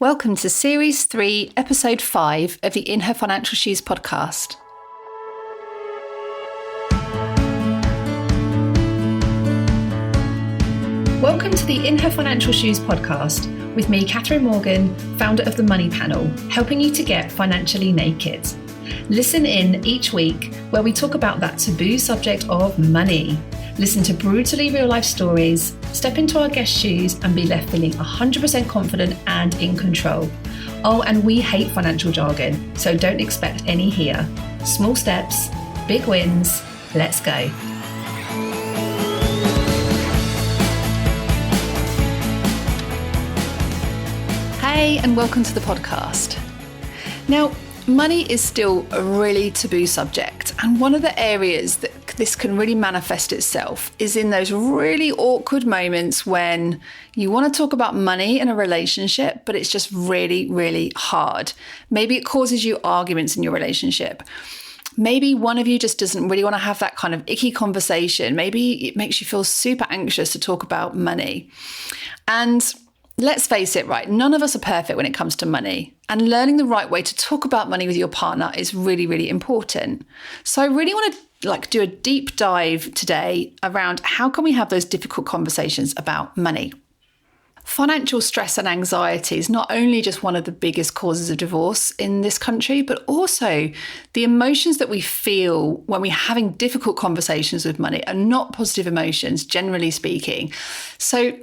Welcome to Series 3, Episode 5 of the In Her Financial Shoes podcast. Welcome to the In Her Financial Shoes podcast with me, Catherine Morgan, founder of the Money Panel, helping you to get financially naked. Listen in each week where we talk about that taboo subject of money. Listen to brutally real-life stories, step into our guest shoes and be left feeling 100% confident and in control. Oh, and we hate financial jargon, so don't expect any here. Small steps, big wins, let's go. Hey, and welcome to the podcast. Now, money is still a really taboo subject, and one of the areas that this can really manifest itself is in those really awkward moments when you want to talk about money in a relationship, but it's just really, really hard. Maybe it causes you arguments in your relationship. Maybe one of you just doesn't really want to have that kind of icky conversation. Maybe it makes you feel super anxious to talk about money. And let's face it, right? None of us are perfect when it comes to money, and learning the right way to talk about money with your partner is really, really important. So I really want to do a deep dive today around how can we have those difficult conversations about money. Financial stress and anxiety is not only just one of the biggest causes of divorce in this country, but also the emotions that we feel when we're having difficult conversations with money are not positive emotions, generally speaking. So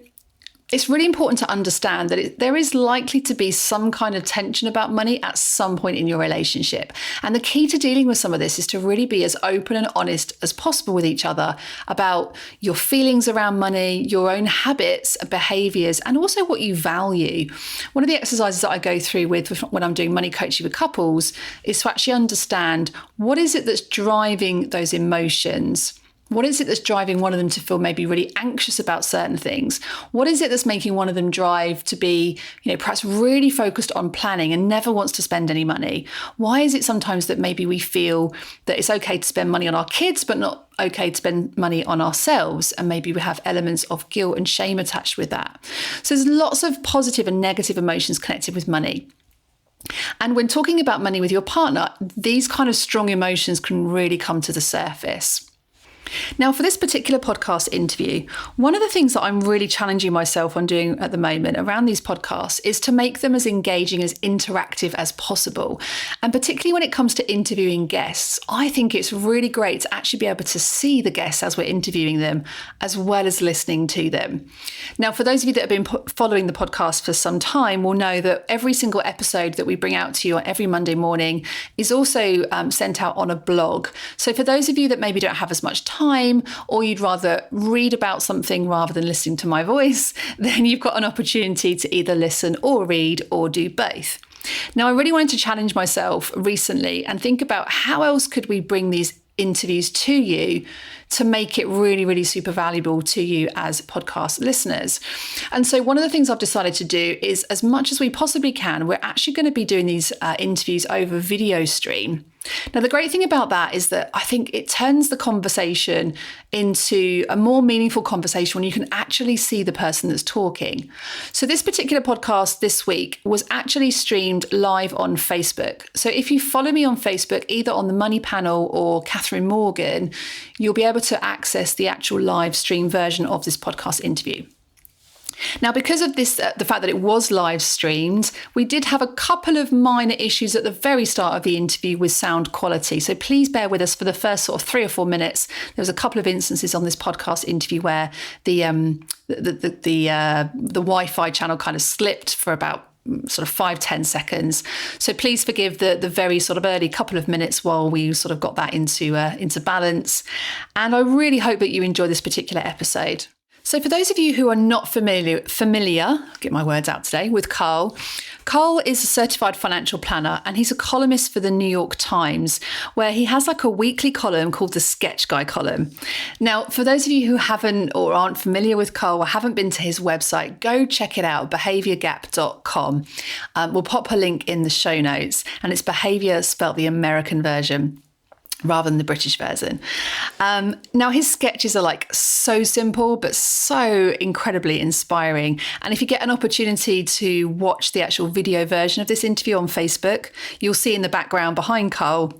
it's really important to understand that there is likely to be some kind of tension about money at some point in your relationship. And the key to dealing with some of this is to really be as open and honest as possible with each other about your feelings around money, your own habits, behaviours, and also what you value. One of the exercises that I go through when I'm doing money coaching with couples is to actually understand what is it that's driving those emotions. What is it that's driving one of them to feel maybe really anxious about certain things? What is it that's making one of them drive to be, perhaps really focused on planning and never wants to spend any money? Why is it sometimes that maybe we feel that it's okay to spend money on our kids, but not okay to spend money on ourselves? And maybe we have elements of guilt and shame attached with that. So there's lots of positive and negative emotions connected with money. And when talking about money with your partner, these kind of strong emotions can really come to the surface. Now, for this particular podcast interview, one of the things that I'm really challenging myself on doing at the moment around these podcasts is to make them as engaging, as interactive as possible. And particularly when it comes to interviewing guests, I think it's really great to actually be able to see the guests as we're interviewing them, as well as listening to them. Now, for those of you that have been following the podcast for some time will know that every single episode that we bring out to you on every Monday morning is also sent out on a blog. So for those of you that maybe don't have as much time, or you'd rather read about something rather than listening to my voice, then you've got an opportunity to either listen or read or do both. Now, I really wanted to challenge myself recently and think about how else could we bring these interviews to you to make it really, really super valuable to you as podcast listeners. And so one of the things I've decided to do is, as much as we possibly can, we're actually going to be doing these interviews over video stream. Now, the great thing about that is that I think it turns the conversation into a more meaningful conversation when you can actually see the person that's talking. So this particular podcast this week was actually streamed live on Facebook. So if you follow me on Facebook, either on the Money Panel or Catherine Morgan, you'll be able to access the actual live stream version of this podcast interview. Now, because of this, the fact that it was live streamed, we did have a couple of minor issues at the very start of the interview with sound quality. So please bear with us for the first sort of 3 or 4 minutes. There was a couple of instances on this podcast interview where the Wi-Fi channel kind of slipped for about sort of 5-10 seconds. So please forgive the very sort of early couple of minutes while we sort of got that into balance. And I really hope that you enjoy this particular episode. So for those of you who are not familiar, I'll get my words out today, with Carl. Carl is a certified financial planner and he's a columnist for the New York Times, where he has like a weekly column called the Sketch Guy column. Now, for those of you who haven't or aren't familiar with Carl or haven't been to his website, go check it out, behaviourgap.com. We'll pop a link in the show notes, and it's behaviour spelt the American version. rather than the British version. Now, his sketches are like so simple, but so incredibly inspiring. And if you get an opportunity to watch the actual video version of this interview on Facebook, you'll see in the background behind Carl,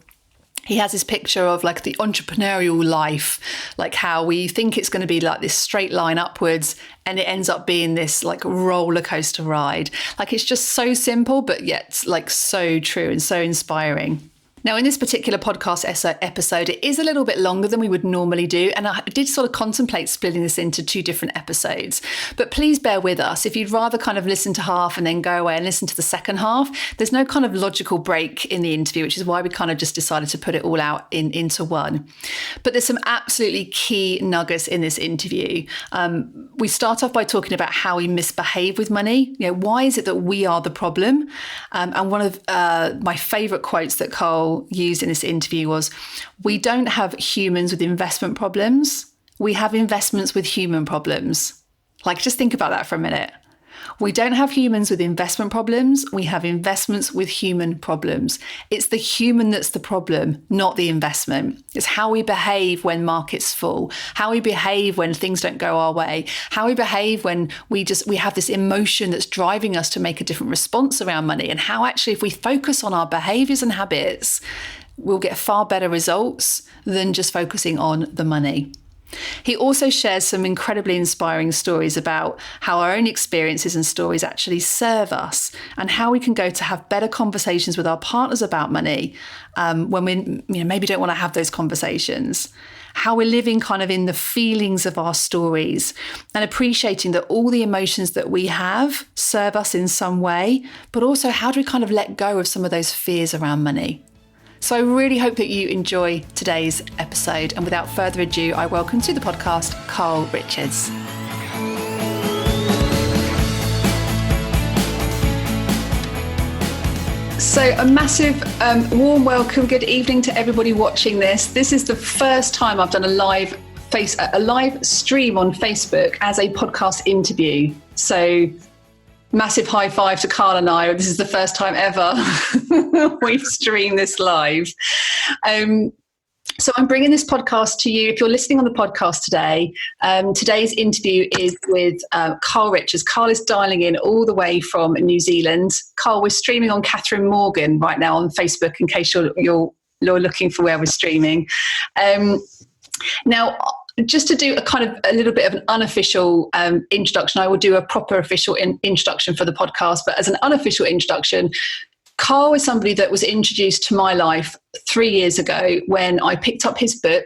he has this picture of like the entrepreneurial life, like how we think it's going to be like this straight line upwards, and it ends up being this like roller coaster ride. Like it's just so simple, but yet like so true and so inspiring. Now, in this particular podcast episode, it is a little bit longer than we would normally do. And I did sort of contemplate splitting this into 2 different episodes. But please bear with us. If you'd rather kind of listen to half and then go away and listen to the second half, there's no kind of logical break in the interview, which is why we kind of just decided to put it all out into one. But there's some absolutely key nuggets in this interview. We start off by talking about how we misbehave with money. You know, why is it that we are the problem? And one of my favourite quotes that Carl used in this interview was, we don't have humans with investment problems. We have investments with human problems. Like, just think about that for a minute. We don't have humans with investment problems. We have investments with human problems. It's the human that's the problem, not the investment. It's how we behave when markets fall, how we behave when things don't go our way, how we behave when we have this emotion that's driving us to make a different response around money, and how actually if we focus on our behaviors and habits, we'll get far better results than just focusing on the money. He also shares some incredibly inspiring stories about how our own experiences and stories actually serve us, and how we can go to have better conversations with our partners about money when we maybe don't want to have those conversations. How we're living kind of in the feelings of our stories, and appreciating that all the emotions that we have serve us in some way, but also how do we kind of let go of some of those fears around money. So I really hope that you enjoy today's episode. And without further ado, I welcome to the podcast, Carl Richards. So a massive warm welcome. Good evening to everybody watching this. This is the first time I've done a live stream on Facebook as a podcast interview. So massive high five to Carl and I. This is the first time ever we've streamed this live. So I'm bringing this podcast to you. If you're listening on the podcast today, today's interview is with Carl Richards. Carl is dialing in all the way from New Zealand. Carl, we're streaming on Catherine Morgan right now on Facebook, in case you're looking for where we're streaming. Now, just to do a little bit of an unofficial introduction, I will do a proper official introduction for the podcast, but as an unofficial introduction, Carl is somebody that was introduced to my life 3 years ago when I picked up his book.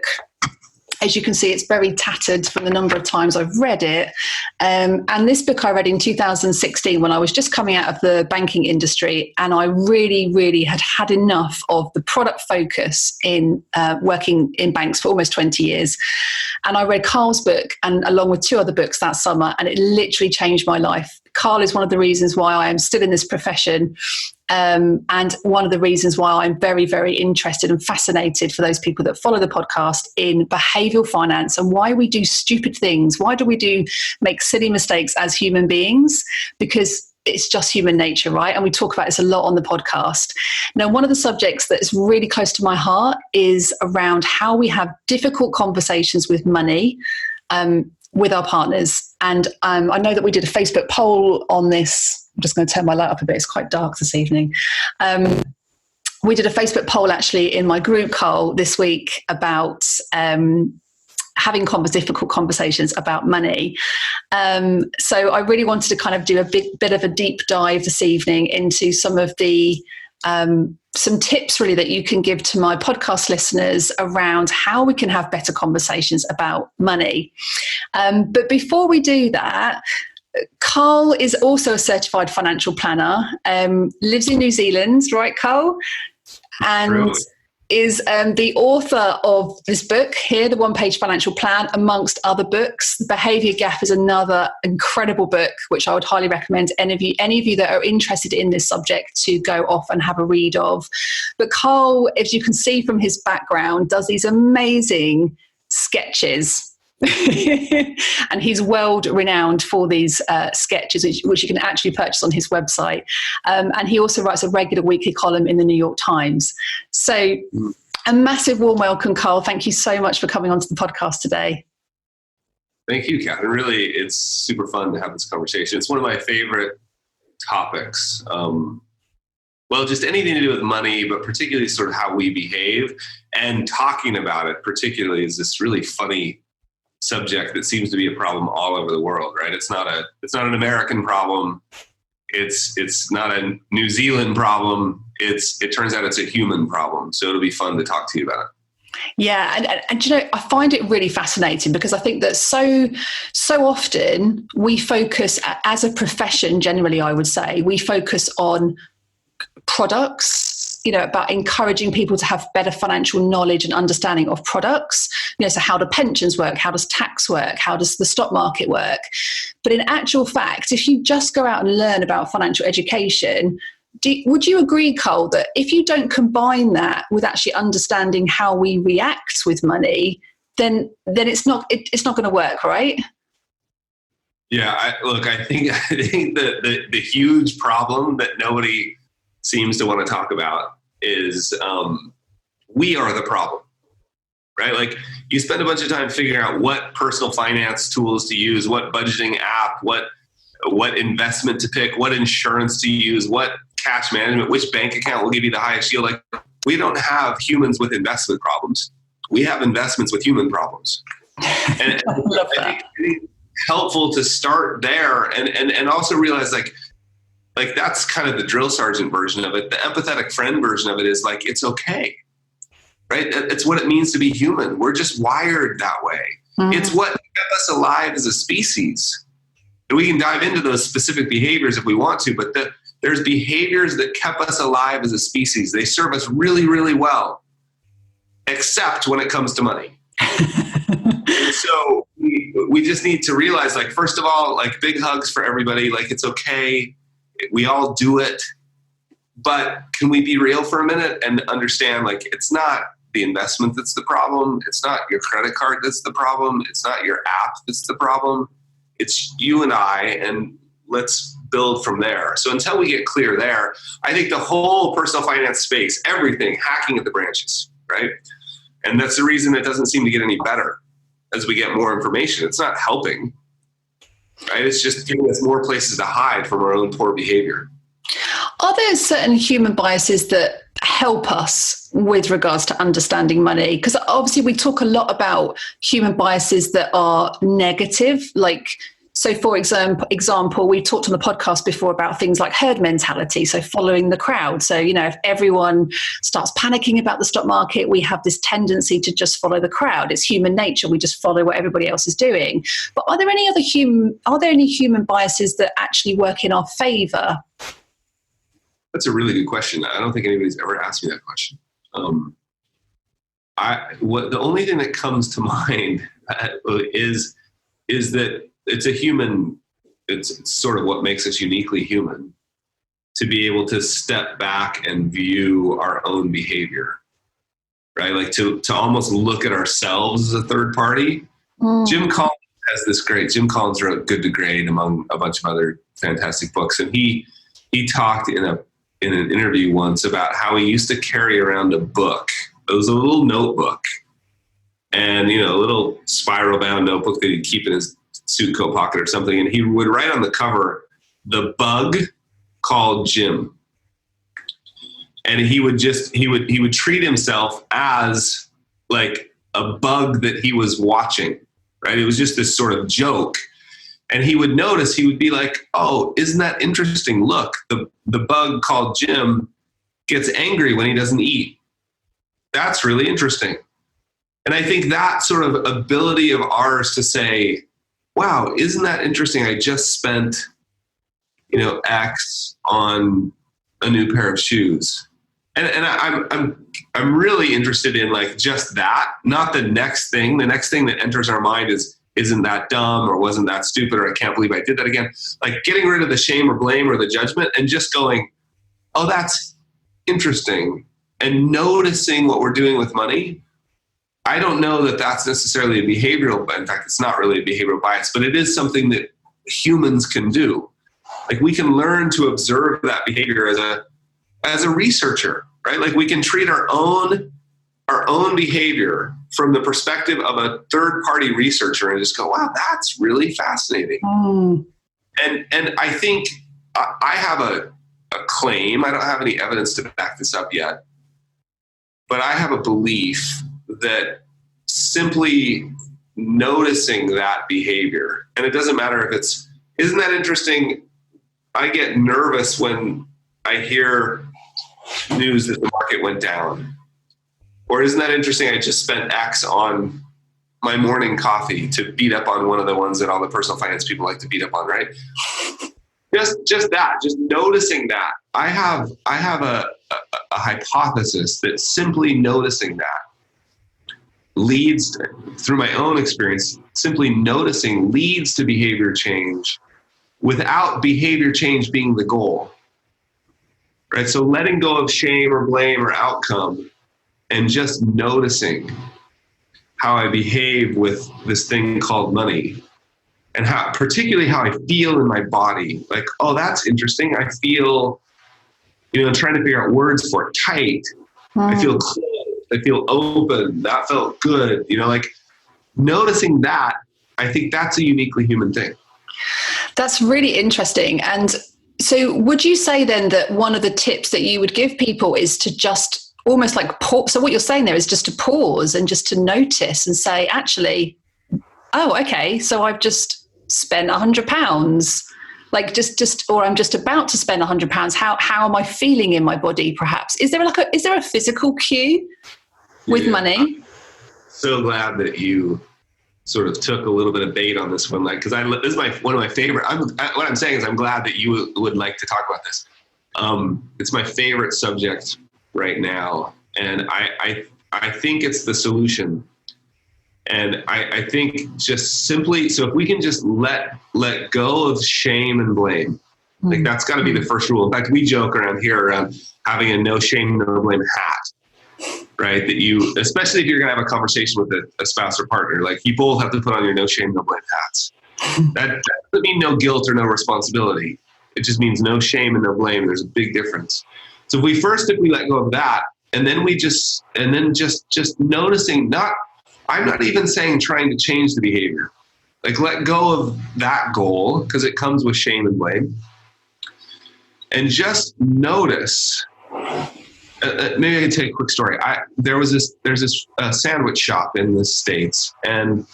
As you can see, it's very tattered from the number of times I've read it. And this book I read in 2016 when I was just coming out of the banking industry, and I really, really had enough of the product focus in working in banks for almost 20 years. And I read Carl's book, and along with 2 other books that summer, and it literally changed my life. Carl is one of the reasons why I am still in this profession. And one of the reasons why I'm very, very interested and fascinated, for those people that follow the podcast, in behavioural finance and why we do stupid things. Why do we make silly mistakes as human beings? Because it's just human nature, right? And we talk about this a lot on the podcast. Now, one of the subjects that is really close to my heart is around how we have difficult conversations with money with our partners. And I know that we did a Facebook poll on this. I'm just going to turn my light up a bit. It's quite dark this evening. We did a Facebook poll actually in my group, Carl, this week about having difficult conversations about money. So I really wanted to kind of do a bit of a deep dive this evening into some of the some tips really that you can give to my podcast listeners around how we can have better conversations about money. But before we do that, Carl is also a certified financial planner, lives in New Zealand, right, Carl? And really? Is the author of this book here, The One-Page Financial Plan, amongst other books. The Behaviour Gap is another incredible book, which I would highly recommend any of you that are interested in this subject to go off and have a read of. But Carl, as you can see from his background, does these amazing sketches. And he's world renowned for these sketches, which you can actually purchase on his website. And he also writes a regular weekly column in the New York Times. So A massive warm welcome, Carl. Thank you so much for coming onto the podcast today. Thank you, Catherine. Really, it's super fun to have this conversation. It's one of my favorite topics. Well, just anything to do with money, but particularly sort of how we behave, and talking about it particularly is this really funny subject that seems to be a problem all over the world, right? It's not an American problem. It's not a New Zealand problem. It turns out it's a human problem. So it'll be fun to talk to you about it. Yeah, and you know, I find it really fascinating because I think that so often we focus, as a profession generally, I would say, we focus on products, you know, about encouraging people to have better financial knowledge and understanding of products. You know, so how do pensions work? How does tax work? How does the stock market work? But in actual fact, if you just go out and learn about financial education, would you agree, Cole, that if you don't combine that with actually understanding how we react with money, then it's not going to work, right? Yeah, I think the huge problem that nobody seems to want to talk about is we are the problem, right? Like, you spend a bunch of time figuring out what personal finance tools to use, what budgeting app, what investment to pick, what insurance to use, what cash management, which bank account will give you the highest yield. Like, we don't have humans with investment problems. We have investments with human problems. And I love that. I think it's helpful to start there and also realize like that's kind of the drill sergeant version of it. The empathetic friend version of it is like, it's okay, right? It's what it means to be human. We're just wired that way. Mm-hmm. It's what kept us alive as a species. And we can dive into those specific behaviors if we want to, but there's behaviors that kept us alive as a species. They serve us really, really well, except when it comes to money. So we just need to realize, like, first of all, like, big hugs for everybody. Like, it's okay. We all do it. But can we be real for a minute and understand, like, it's not the investment that's the problem. It's not your credit card that's the problem. It's not your app that's the problem. It's you and I, and let's build from there. So until we get clear there, I think the whole personal finance space, everything, hacking at the branches, right? And that's the reason it doesn't seem to get any better as we get more information. It's not helping, right? It's just giving us more places to hide from our own poor behavior. Are there certain human biases that help us with regards to understanding money? Because obviously we talk a lot about human biases that are negative, like, so for example, we talked on the podcast before about things like herd mentality, so following the crowd. So, you know, if everyone starts panicking about the stock market, we have this tendency to just follow the crowd. It's human nature. We just follow what everybody else is doing. But are there any human biases that actually work in our favor? That's a really good question. I don't think anybody's ever asked me that question. The only thing that comes to mind is that it's sort of what makes us uniquely human, to be able to step back and view our own behavior, right? Like to almost look at ourselves as a third party. Jim Collins wrote Good to Great, among a bunch of other fantastic books. And he talked in an interview once about how he used to carry around a book. It was a little notebook, and, you know, a little spiral bound notebook that he'd keep in his suit coat pocket or something. And he would write on the cover, "The bug called Jim." And he would treat himself as like a bug that he was watching, right? It was just this sort of joke. And he would notice, he would be like, "Oh, isn't that interesting? Look, the bug called Jim gets angry when he doesn't eat. That's really interesting." And I think that sort of ability of ours to say, "Wow, isn't that interesting? I just spent, you know, X on a new pair of shoes." And I'm really interested in, like, just that, not the next thing. The next thing that enters our mind is, isn't that dumb, or wasn't that stupid, or I can't believe I did that again. Like, getting rid of the shame or blame or the judgment and just going, "Oh, that's interesting," and noticing what we're doing with money. I don't know that that's necessarily a behavioral, in fact, it's not really a behavioral bias, but it is something that humans can do. Like, we can learn to observe that behavior as a researcher, right? Like, we can treat our own our own behavior from the perspective of a third-party researcher and just go, wow, that's really fascinating. And I think I have a claim. I don't have any evidence to back this up yet, but I have a belief that simply noticing that behavior, and it doesn't matter if isn't that interesting? I get nervous when I hear news that the market went down. Or isn't that interesting? I just spent X on my morning coffee to beat up on one of the ones that all the personal finance people like to beat up on, right? Just noticing that. I have a hypothesis that simply noticing that leads, through my own experience, simply noticing leads to behavior change without behavior change being the goal, right? So letting go of shame or blame or outcome and just noticing how I behave with this thing called money and particularly how I feel in my body. Like, oh, that's interesting. I feel, trying to figure out words for it, tight. I feel closed. I feel open. That felt good. Like noticing that, I think that's a uniquely human thing. That's really interesting. And so would you say then that one of the tips that you would give people is to just almost like pause? So what you're saying there is just to pause and just to notice and say, actually, oh, okay, so I've just spent £100. Like or I'm just about to spend £100. How am I feeling in my body? Perhaps is there a physical cue with money? So glad that you sort of took a little bit of bait on this one, like because this is one of my favorite. What I'm saying is I'm glad that you would like to talk about this. It's my favorite subject right now, and I think it's the solution. And I think just simply, so if we can just let go of shame and blame, like that's got to be the first rule. In fact, we joke around here around having a no shame, no blame hat, right? That especially if you're going to have a conversation with a spouse or partner, like you both have to put on your no shame, no blame hats. That doesn't mean no guilt or no responsibility. It just means no shame and no blame. There's a big difference. So if we let go of that, and then just noticing, I'm not even saying trying to change the behavior. Like let go of that goal because it comes with shame and blame. And just notice, maybe I can tell you a quick story. There's this sandwich shop in the States, and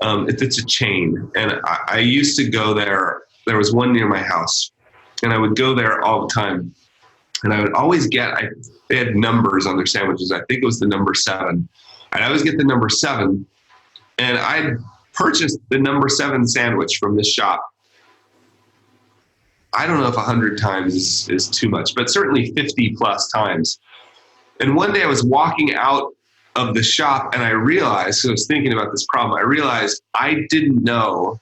it's a chain. And I used to go there. There was one near my house, and I would go there all the time. And I would always they had numbers on their sandwiches. I think it was the number 7. I'd always get the number 7, and I'd purchased the number 7 sandwich from this shop. I don't know if 100 times is too much, but certainly 50 plus times. And one day I was walking out of the shop and I realized, so I was thinking about this problem, I realized I didn't know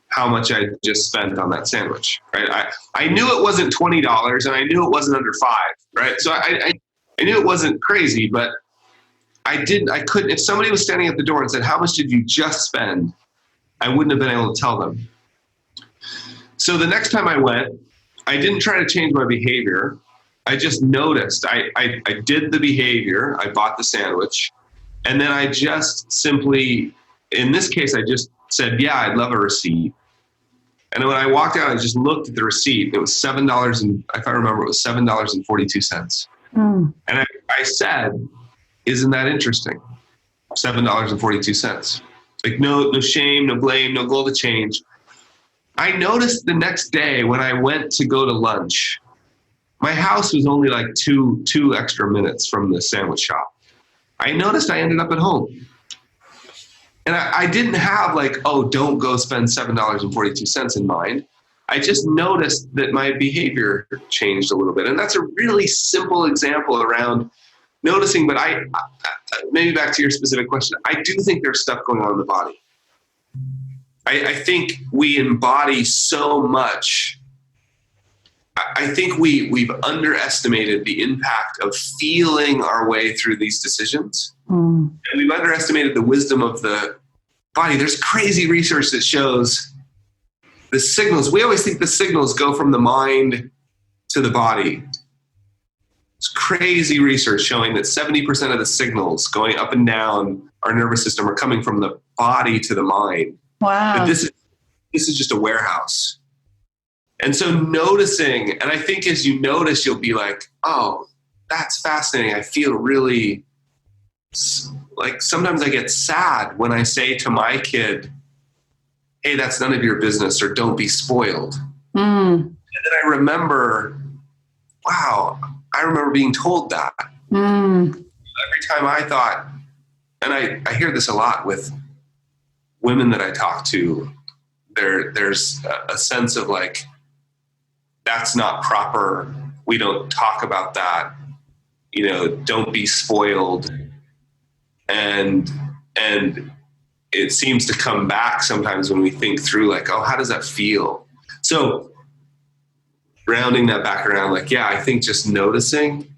how much I just spent on that sandwich, right? I knew it wasn't $20 and I knew it wasn't under 5, right? So I knew it wasn't crazy, but I couldn't, if somebody was standing at the door and said, how much did you just spend? I wouldn't have been able to tell them. So the next time I went, I didn't try to change my behavior. I just noticed. I did the behavior. I bought the sandwich. And then I just simply, in this case, I just said, yeah, I'd love a receipt. And when I walked out, I just looked at the receipt. It was $7, and if I remember, it was $7.42. And I said, isn't that interesting? $7.42. Like no shame, no blame, no goal to change. I noticed the next day when I went to go to lunch, my house was only like two extra minutes from the sandwich shop. I noticed I ended up at home. And I didn't have like, oh, don't go spend $7.42 in mind. I just noticed that my behavior changed a little bit. And that's a really simple example around noticing, but I maybe back to your specific question, I do think there's stuff going on in the body. I think we embody so much. I think we've underestimated the impact of feeling our way through these decisions. And we've underestimated the wisdom of the body. There's crazy research that shows the signals. We always think the signals go from the mind to the body. It's crazy research showing that 70% of the signals going up and down our nervous system are coming from the body to the mind. Wow. That this is just a warehouse. And so noticing, and I think as you notice, you'll be like, oh, that's fascinating. I feel really, like sometimes I get sad when I say to my kid, hey, that's none of your business, or don't be spoiled. And then I remember, wow, I remember being told that. Every time I thought, and I hear this a lot with women that I talk to, there's a sense of like, that's not proper. We don't talk about that. You know, don't be spoiled. And it seems to come back sometimes when we think through like, oh, how does that feel? So rounding that back around, like, yeah, I think just noticing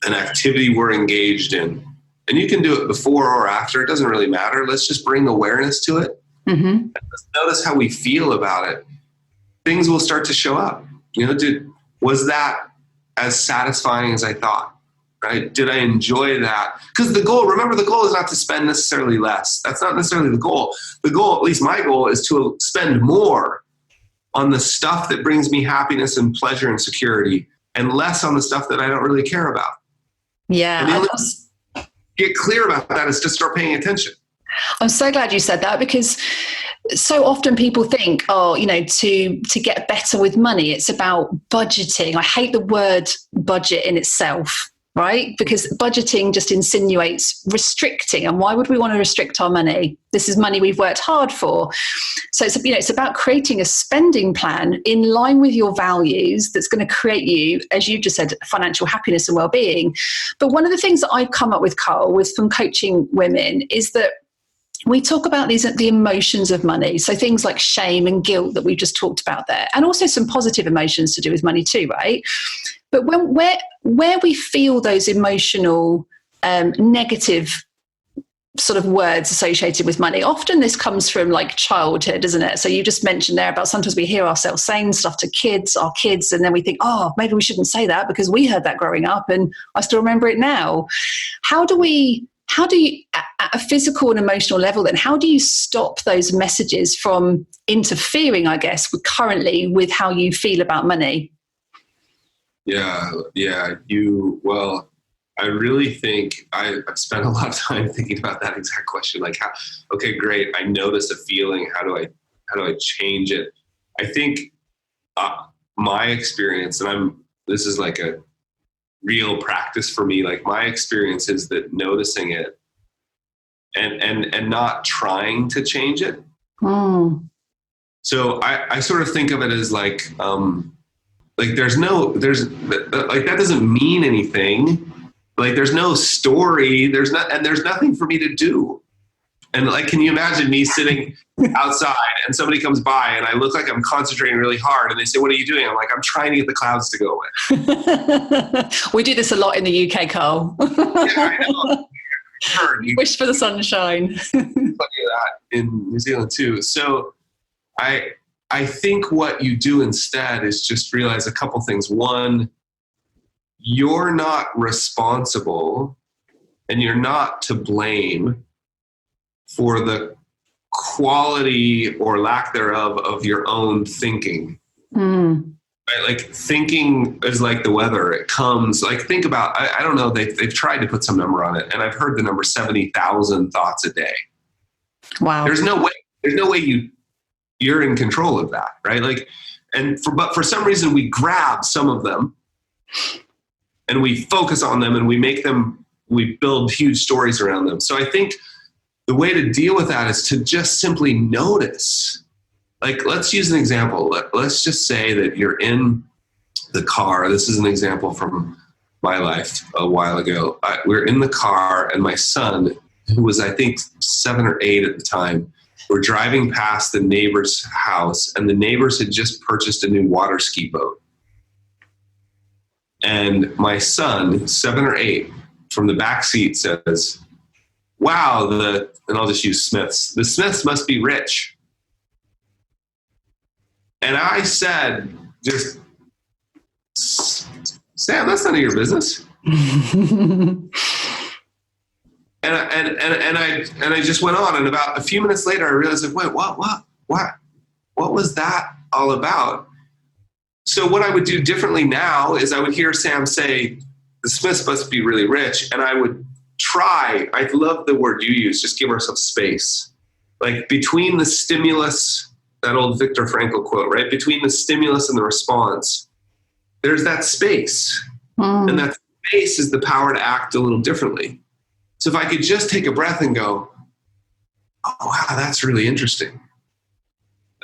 an activity we're engaged in, and you can do it before or after, it doesn't really matter. Let's just bring awareness to it. And let's notice how we feel about it. Things will start to show up. You know, was that as satisfying as I thought? Right? Did I enjoy that? Because the goal is not to spend necessarily less. That's not necessarily the goal. The goal, at least my goal, is to spend more on the stuff that brings me happiness and pleasure and security, and less on the stuff that I don't really care about. Yeah. And the only way to get clear about that is to start paying attention. I'm so glad you said that, because so often people think, oh, you know, to get better with money, it's about budgeting. I hate the word budget in itself, right? Because budgeting just insinuates restricting. And why would we want to restrict our money? This is money we've worked hard for. So it's, you know, it's about creating a spending plan in line with your values that's going to create you, as you just said, financial happiness and well-being. But one of the things that I've come up with, Carl, from coaching women is that we talk about the emotions of money. So things like shame and guilt that we've just talked about there, and also some positive emotions to do with money too, right? But where we feel those emotional negative sort of words associated with money, often this comes from like childhood, isn't it? So you just mentioned there about sometimes we hear ourselves saying stuff to our kids, and then we think, oh, maybe we shouldn't say that because we heard that growing up and I still remember it now. How do you, at a physical and emotional level, then, how do you stop those messages from interfering, I guess, currently with how you feel about money? Yeah. I really think I've spent a lot of time thinking about that exact question. Like, okay, great. I notice a feeling. How do I change it? I think my experience, and this is like a real practice for me. Like, my experience is that noticing it and not trying to change it. So I sort of think of it as like there's that doesn't mean anything. Like, there's no story, there's nothing for me to do. And like, can you imagine me sitting outside and somebody comes by and I look like I'm concentrating really hard and they say, what are you doing? I'm like, I'm trying to get the clouds to go away. We do this a lot in the UK, Carl. Yeah, I know. Sure. Wish for the sunshine. Plenty of that in New Zealand too. So I think what you do instead is just realize a couple things. One, you're not responsible and you're not to blame for the quality or lack thereof of your own thinking. Right? Like, thinking is like the weather. It comes, like, think about, I don't know, they've tried to put some number on it, and I've heard the number 70,000 thoughts a day. Wow. There's no way you're in control of that, right? Like, but for some reason we grab some of them and we focus on them and we build huge stories around them. So I think the way to deal with that is to just simply notice. Like, let's use an example. Let's just say that you're in the car. This is an example from my life a while ago. We're in the car and my son, who was, I think, 7 or 8 at the time, we're driving past the neighbor's house, and the neighbors had just purchased a new water ski boat. And my son, 7 or 8, from the back seat says, wow, and I'll just use Smiths. The Smiths must be rich. And I said, just Sam, that's none of your business. And I just went on, and about a few minutes later, I realized, like, wait, what was that all about? So what I would do differently now is I would hear Sam say, the Smiths must be really rich. And I would try, I love the word you use, just give ourselves space. Like between the stimulus, that old Viktor Frankl quote, right? Between the stimulus and the response, there's that space. And that space is the power to act a little differently. So if I could just take a breath and go, oh, wow, that's really interesting.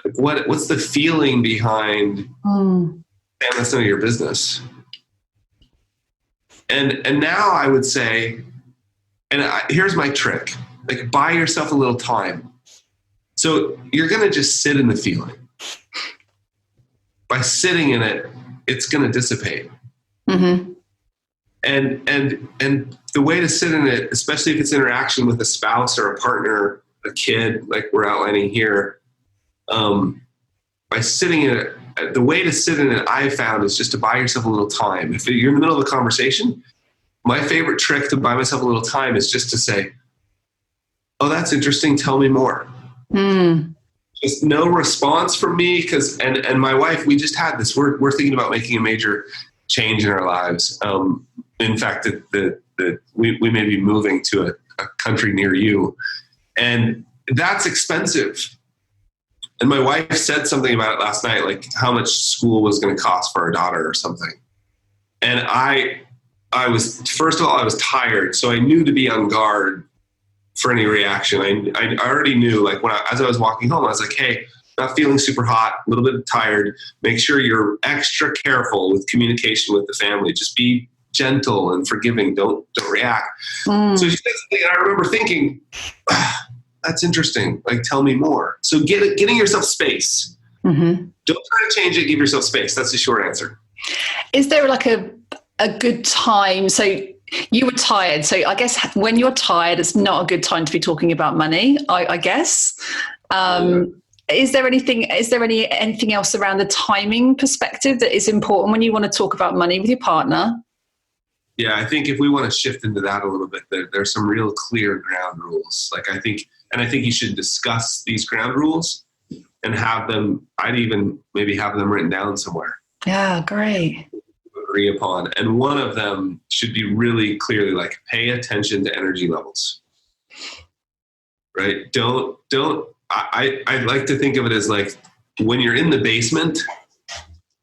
Like what's the feeling behind, damn, that's none of your business. And now I would say, here's my trick, like buy yourself a little time. So you're going to just sit in the feeling. By sitting in it, it's going to dissipate. Mm-hmm. And the way to sit in it, especially if it's interaction with a spouse or a partner, a kid, like we're outlining here, by sitting in it, the way to sit in it I've found is just to buy yourself a little time. If you're in the middle of a conversation, my favorite trick to buy myself a little time is just to say, oh, that's interesting. Tell me more. Just no response from me. And my wife, we just had this, we're thinking about making a major change in our lives. In fact, we may be moving to a country near you, and that's expensive. And my wife said something about it last night, like how much school was going to cost for our daughter or something. And I was, first of all, I was tired. So I knew to be on guard for any reaction. I already knew, like as I was walking home, I was like, hey, not feeling super hot, a little bit tired. Make sure you're extra careful with communication with the family. Just be gentle and forgiving. Don't react. So she said something, and I remember thinking, that's interesting. Like, tell me more. So getting yourself space. Mm-hmm. Don't try to change it. Give yourself space. That's the short answer. Is there like a good time? So you were tired. So I guess when you're tired, it's not a good time to be talking about money, I guess. Is there anything else around the timing perspective that is important when you want to talk about money with your partner? Yeah, I think if we want to shift into that a little bit, there's some real clear ground rules. Like I think you should discuss these ground rules and have them, I'd even maybe have them written down somewhere. Yeah, great. Agree upon. And one of them should be really clearly like, pay attention to energy levels, right? I like to think of it as like when you're in the basement,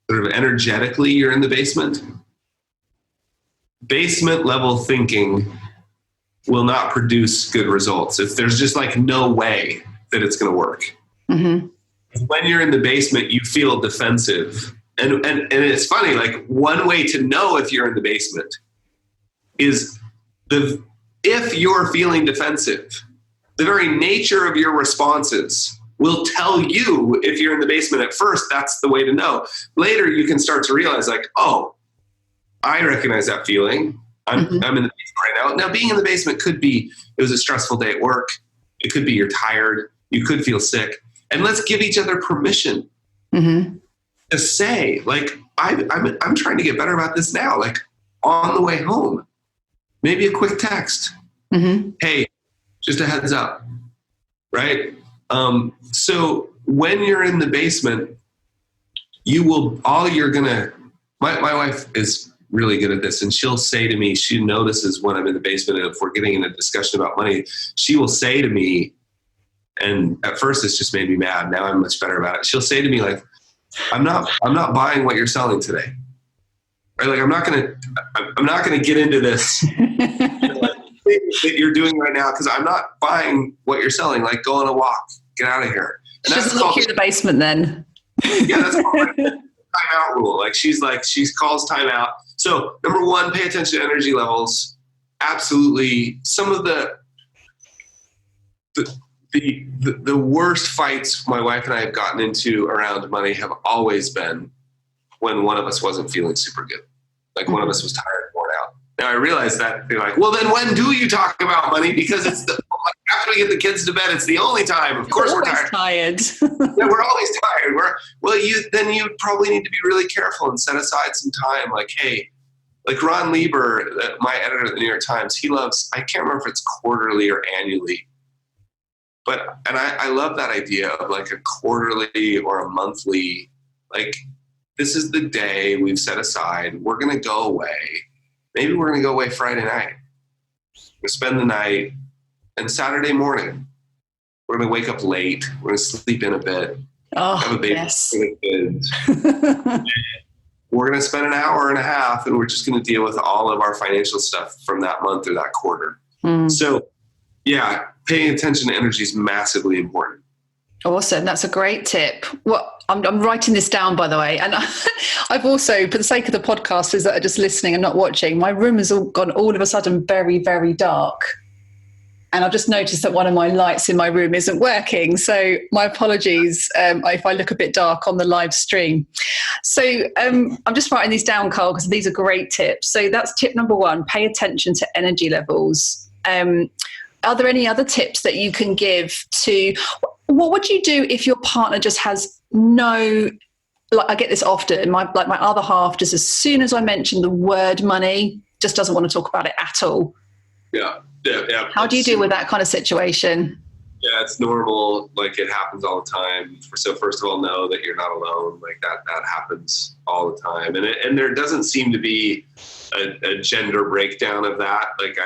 sort of energetically, you're in the basement. Basement level thinking will not produce good results. There's just like no way that it's going to work. Mm-hmm. When you're in the basement, you feel defensive. And it's funny, like one way to know if you're in the basement is if you're feeling defensive, the very nature of your responses will tell you if you're in the basement. At first, that's the way to know. Later, you can start to realize like, oh, I recognize that feeling. I'm in the basement right now. Now, being in the basement could be, it was a stressful day at work. It could be you're tired. You could feel sick. And let's give each other permission to say, like, I'm trying to get better about this now. Like on the way home, maybe a quick text. Hey, just a heads up, right? So when you're in the basement, my wife is really good at this, and she'll say to me, she notices when I'm in the basement, and if we're getting in a discussion about money, she will say to me, and at first it's just made me mad. Now I'm much better about it. She'll say to me like, I'm not buying what you're selling today. Right? Like I'm not gonna get into this that you're doing right now, because I'm not buying what you're selling. Like, go on a walk, get out of here. And she doesn't look you in the basement then. Yeah, that's called timeout rule. Like she calls timeout. So number one, pay attention to energy levels. Absolutely. Some of the worst fights my wife and I have gotten into around money have always been when one of us wasn't feeling super good. Like one of us was tired and worn out. Now I realize that they're like, well, then when do you talk about money? Because it's after we get the kids to bed, it's the only time. Of course we're tired. Yeah, we're always tired. You probably need to be really careful and set aside some time. Like, hey, Like Ron Lieber, my editor at the New York Times, he loves, I can't remember if it's quarterly or annually, and I love that idea of like a quarterly or a monthly, like this is the day we've set aside. We're going to go away. Maybe we're going to go away Friday night. We're going to spend the night, and Saturday morning, we're going to wake up late. We're going to sleep in a bit. Have a baby. Yes. We're going to spend an hour and a half, and we're just going to deal with all of our financial stuff from that month or that quarter. So, yeah, paying attention to energy is massively important. Awesome. That's a great tip. Well, I'm writing this down, by the way. And I've also, for the sake of the podcasters that are just listening and not watching, my room has all gone all of a sudden very, very dark. And I've just noticed that one of my lights in my room isn't working. So my apologies if I look a bit dark on the live stream. So I'm just writing these down, Carl, because these are great tips. So that's tip number 1, pay attention to energy levels. Are there any other tips that you can give to, what would you do if your partner just has no, like I get this often, my other half just as soon as I mention the word money, just doesn't want to talk about it at all. Yeah. How do you deal with that kind of situation? Yeah, it's normal. Like it happens all the time. So first of all, know that you're not alone. Like that happens all the time. And there doesn't seem to be a gender breakdown of that. Like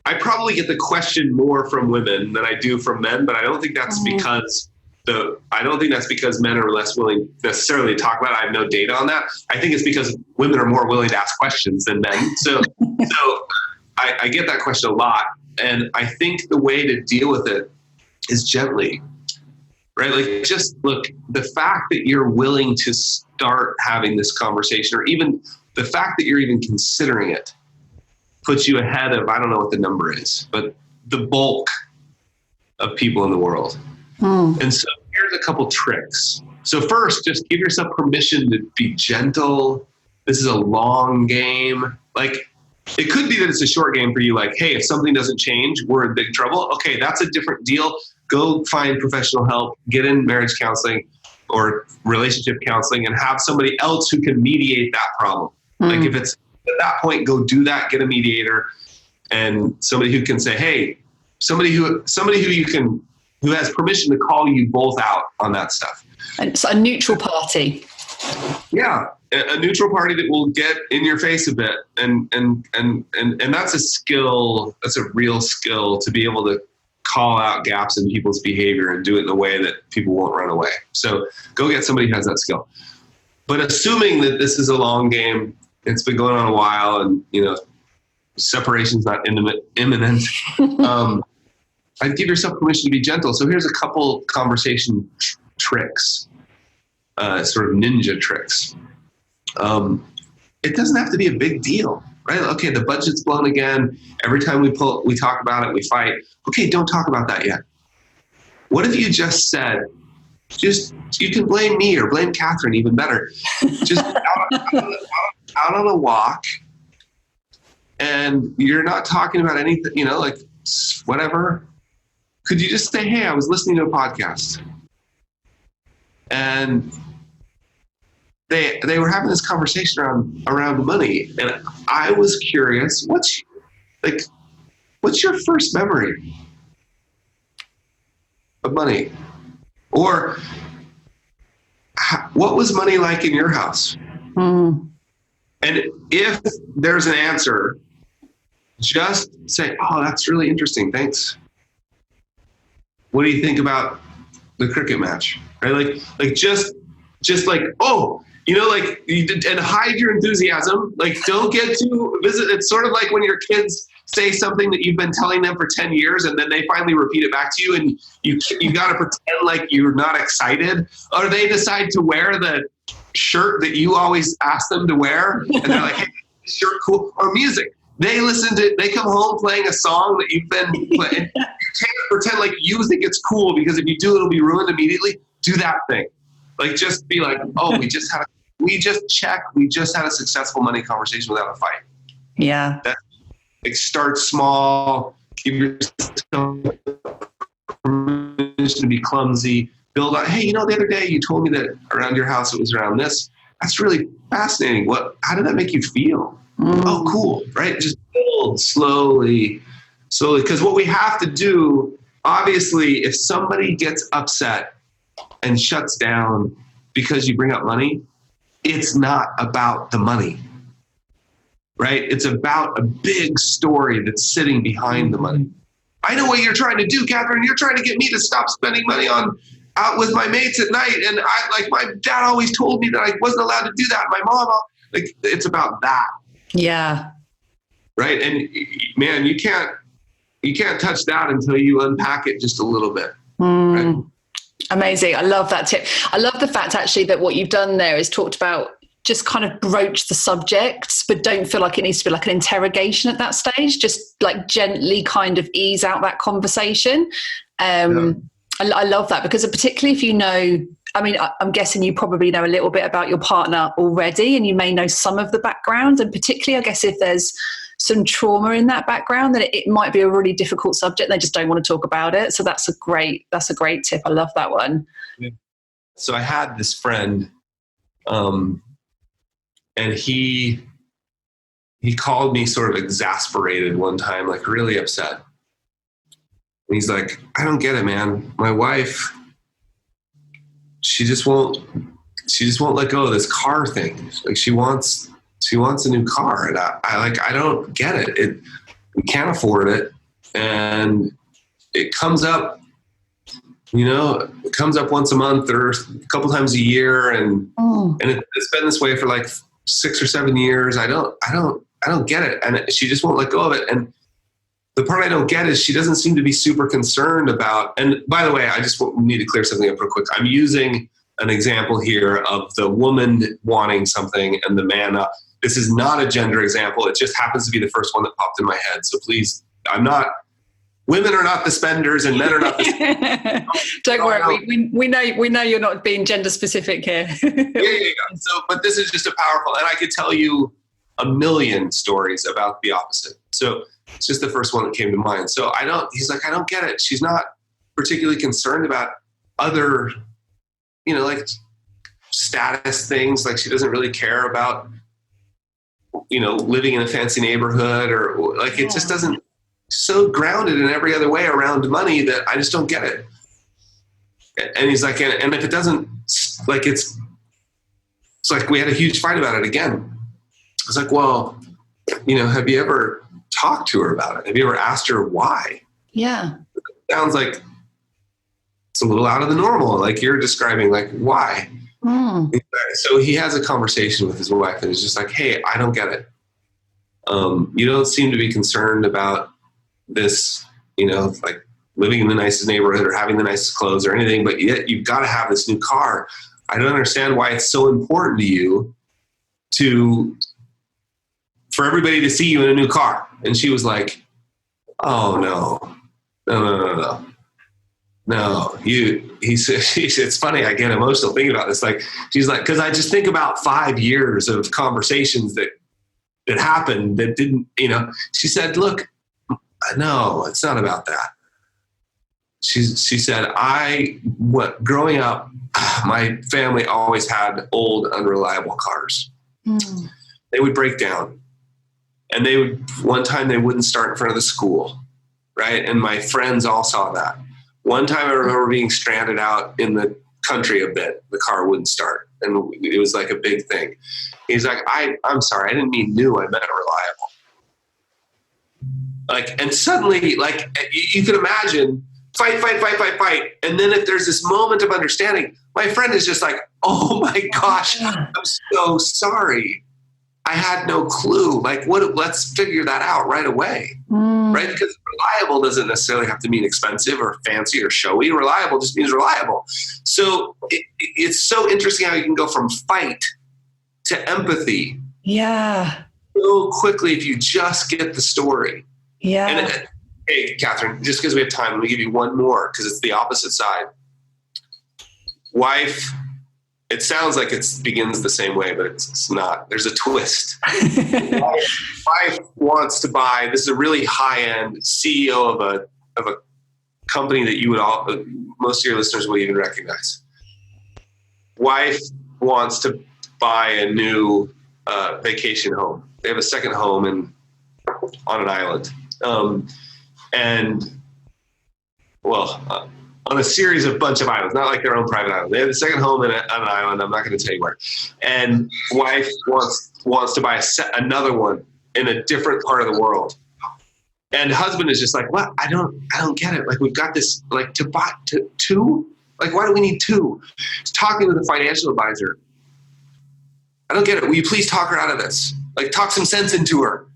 I probably get the question more from women than I do from men, but I don't think that's because men are less willing necessarily to talk about it. I have no data on that. I think it's because women are more willing to ask questions than men. So I get that question a lot. And I think the way to deal with it is gently, right? Like just look, the fact that you're willing to start having this conversation, or even the fact that you're even considering it, puts you ahead of, I don't know what the number is, but the bulk of people in the world. And so here's a couple tricks. So first, just give yourself permission to be gentle. This is a long game. Like it could be that it's a short game for you. Like, hey, if something doesn't change, we're in big trouble. Okay, that's a different deal. Go find professional help, get in marriage counseling or relationship counseling, and have somebody else who can mediate that problem. Like if it's at that point, go do that, get a mediator and somebody who can say, hey, somebody who has permission to call you both out on that stuff. And it's a neutral party. Yeah. A neutral party that will get in your face a bit. And that's a skill. That's a real skill to be able to call out gaps in people's behavior and do it in a way that people won't run away. So go get somebody who has that skill. But assuming that this is a long game, it's been going on a while, and separation's not imminent. I'd give yourself permission to be gentle. So here's a couple conversation tricks, sort of ninja tricks. It doesn't have to be a big deal, right? Okay, the budget's blown again. Every time we talk about it, we fight. Okay, don't talk about that yet. What if you just said, you can blame me or blame Catherine, even better. Just out on a walk, and you're not talking about anything, like whatever. Could you just say, hey, I was listening to a podcast, and they were having this conversation around money, and I was curious, what's your first memory of money? Or what was money like in your house? And if there's an answer, just say, oh, that's really interesting. Thanks. What do you think about the cricket match? Right? Like just like, oh, and hide your enthusiasm. Like, don't get too visit. It's sort of like when your kids say something that you've been telling them for 10 years, and then they finally repeat it back to you, and you got to pretend like you're not excited, or they decide to wear the shirt that you always ask them to wear, and they're like, hey, this shirt cool. Or music. They come home playing a song that you've been playing. You can't pretend like you think it's cool, because if you do, it'll be ruined immediately. Do that thing. Like, just be like, oh, we just had a successful money conversation without a fight. Yeah. Start small, give yourself permission to be clumsy, build on, hey, the other day you told me that around your house it was around this. that's really fascinating. How did that make you feel? Oh, cool. Right. Just build slowly. Because what we have to do, obviously, if somebody gets upset and shuts down because you bring up money, it's not about the money, right? It's about a big story that's sitting behind the money. I know what you're trying to do, Catherine. You're trying to get me to stop spending money on out with my mates at night. And my dad always told me that I wasn't allowed to do that. My mom, it's about that. Yeah. Right. And man, you can't touch that until you unpack it just a little bit. Right? Amazing. I love that tip. I love the fact actually that what you've done there is talked about just kind of broach the subjects, but don't feel like it needs to be like an interrogation at that stage. Just like gently kind of ease out that conversation. I love that, because particularly if you know, I mean, I'm guessing you probably know a little bit about your partner already, and you may know some of the background, and particularly I guess if there's some trauma in that background, then it might be a really difficult subject. They just don't want to talk about it. So that's a great tip. I love that one. Yeah. So I had this friend, and he called me sort of exasperated one time, like really upset. And he's like, I don't get it, man. My wife, she just won't let go of this car thing. Like she wants a new car. And I don't get it. We can't afford it. And it comes up, once a month or a couple times a year. And it's been this way for like 6 or 7 years. I don't get it. And she just won't let go of it. And the part I don't get is she doesn't seem to be super concerned about, and by the way, I just need to clear something up real quick. I'm using an example here of the woman wanting something and the man not. This is not a gender example. It just happens to be the first one that popped in my head. So please, women are not the spenders and men are not the spenders. Don't worry. We know you're not being gender specific here. Yeah. So, but this is just a powerful, and I could tell you a million stories about the opposite. So it's just the first one that came to mind. So he's like, I don't get it. She's not particularly concerned about other, like status things. Like she doesn't really care about, living in a fancy neighborhood or like, it just doesn't, so grounded in every other way around money that I just don't get it. And he's like, and if it doesn't, like, it's like, we had a huge fight about it again. I was like, well, have you ever talked to her about it? Have you ever asked her why? Yeah. It sounds like it's a little out of the normal. Like you're describing, like, why? So he has a conversation with his wife and is just like, hey, I don't get it. You don't seem to be concerned about this, like living in the nicest neighborhood or having the nicest clothes or anything, but yet you've got to have this new car. I don't understand why it's so important to you for everybody to see you in a new car. And she was like, oh no. He said, it's funny. I get emotional thinking about this. Like, she's like, cause I just think about 5 years of conversations that happened that didn't, she said, look, no, it's not about that. She said, growing up, my family always had old, unreliable cars. They would break down. And one time they wouldn't start in front of the school, right? And my friends all saw that. One time I remember being stranded out in the country a bit. The car wouldn't start. And it was like a big thing. He's like, I'm sorry, I didn't mean new, I meant reliable. Like, and suddenly, like, you can imagine, fight. And then if there's this moment of understanding, my friend is just like, oh my gosh, I'm so sorry. I had no clue. Like, let's figure that out right away. Right? Because reliable doesn't necessarily have to mean expensive or fancy or showy. Reliable just means reliable. So it's so interesting how you can go from fight to empathy. Yeah. So quickly if you just get the story. Yeah. And hey, Catherine, just because we have time, let me give you one more because it's the opposite side. Wife, it sounds like it begins the same way, but it's not. There's a twist. Wife wants to buy. This is a really high-end CEO of a company that most of your listeners will even recognize. Wife wants to buy a new vacation home. They have a second home on an island. On a series of bunch of islands, not like their own private island. They have a second home on an island. I'm not going to tell you where. And wife wants to buy another one in a different part of the world. And husband is just like, what? I don't get it. Like, we've got this, like, to buy two? Like, why do we need two? He's talking to the financial advisor. I don't get it. Will you please talk her out of this? Like, talk some sense into her.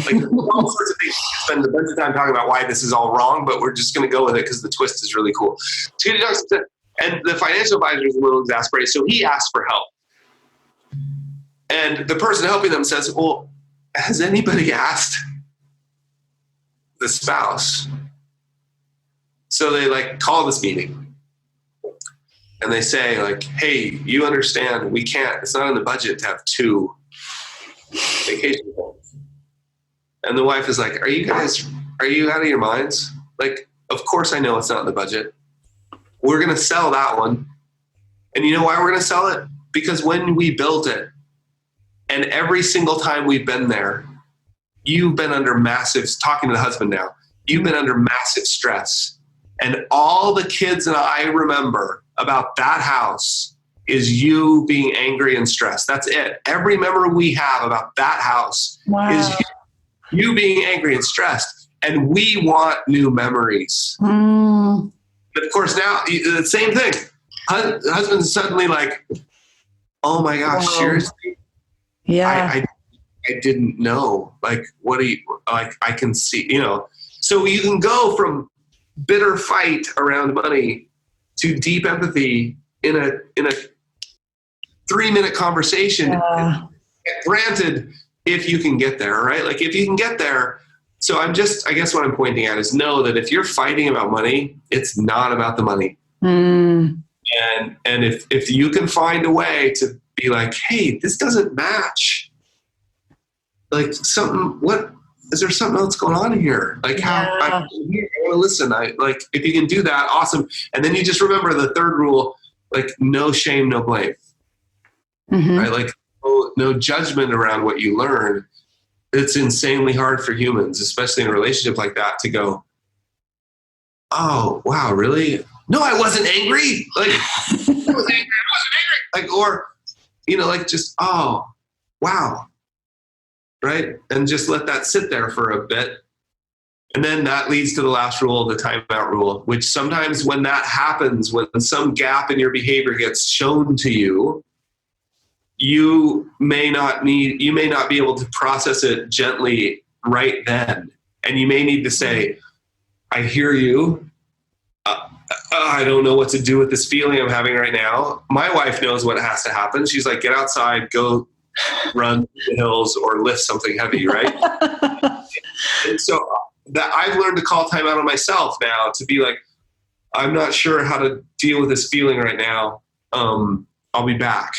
Like, all sorts of things. Spend a bunch of time talking about why this is all wrong, but we're just going to go with it because the twist is really cool. And the financial advisor is a little exasperated, so he asks for help. And the person helping them says, well, has anybody asked the spouse? So they like call this meeting and they say like, hey, you understand we can't, it's not in the budget to have two vacation homes. And the wife is like, are you out of your minds? Like, of course I know it's not in the budget. We're going to sell that one. And you know why we're going to sell it? Because when we built it, and every single time we've been there, you've been under massive, talking to the husband now, you've been under massive stress. And all the kids and I remember about that house is you being angry and stressed. That's it. Every memory we have about that house is you being angry and stressed. And we want new memories. Mm. But of course now, the same thing. Husband's suddenly like, oh my gosh, seriously? Yeah. I didn't know. Like, what do you, like, I can see, so you can go from bitter fight around money to deep empathy in a 3-minute conversation. Yeah. Granted, if you can get there, right? Like if you can get there. So I guess what I'm pointing at is know that if you're fighting about money, it's not about the money. Mm. And if you can find a way to be like, hey, this doesn't match. Like is there something else going on here? Like I want to listen. If you can do that, awesome. And then you just remember the third rule, like no shame, no blame, right? Like no judgment around what you learn. It's insanely hard for humans, especially in a relationship like that, to go, oh, wow, really? No, I wasn't angry. Like, I wasn't angry. Like, or, just, oh, wow. Right? And just let that sit there for a bit. And then that leads to the last rule, the timeout rule, which sometimes when that happens, when some gap in your behavior gets shown to you, you may not be able to process it gently right then. And you may need to say, I hear you. I don't know what to do with this feeling I'm having right now. My wife knows what has to happen. She's like, get outside, go run the hills or lift something heavy, right? And so that I've learned to call time out on myself now to be like, I'm not sure how to deal with this feeling right now. I'll be back.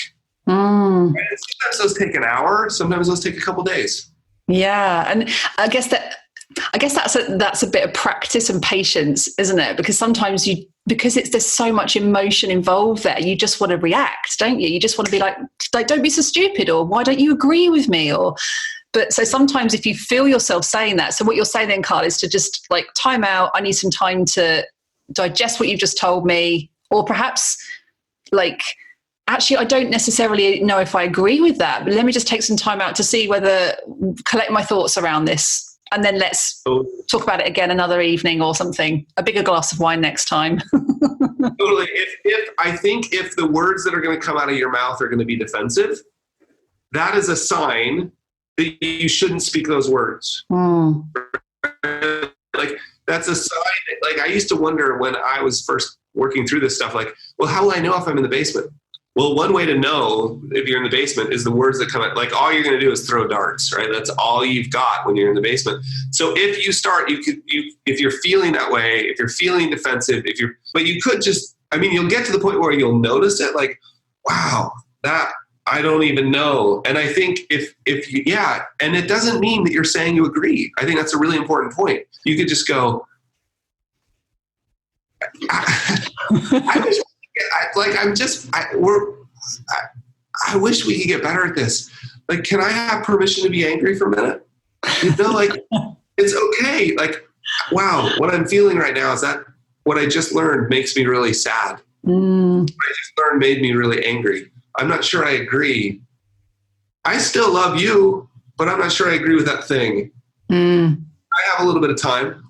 Mm. Right? Sometimes those take an hour. Sometimes those take a couple days. Yeah. And I guess that's a bit of practice and patience, isn't it? Because sometimes there's so much emotion involved there, you just want to react, don't you? You just want to be like, don't be so stupid, or why don't you agree with me? But so sometimes if you feel yourself saying that, so what you're saying then, Carl, is to just like time out. I need some time to digest what you've just told me, or perhaps like, actually, I don't necessarily know if I agree with that, but let me just take some time out to see collect my thoughts around this. And then let's talk about it again another evening or something, a bigger glass of wine next time. Totally. If the words that are going to come out of your mouth are going to be defensive, that is a sign that you shouldn't speak those words. Mm. Like that's a sign. Like I used to wonder when I was first working through this stuff, like, well, how will I know if I'm in the basement? Well, one way to know if you're in the basement is the words that come out. Like all you're going to do is throw darts, right? That's all you've got when you're in the basement. So if you start, if you're feeling that way, if you're feeling defensive, but you could you'll get to the point where you'll notice it, like, wow, that I don't even know. And I think and it doesn't mean that you're saying you agree. I think that's a really important point. You could just go, I wish we could get better at this. Like, can I have permission to be angry for a minute? You know, like, it's okay. Like, wow, what I'm feeling right now is that what I just learned makes me really sad. What I just learned made me really angry. I'm not sure I agree. I still love you, but I'm not sure I agree with that thing. I have a little bit of time.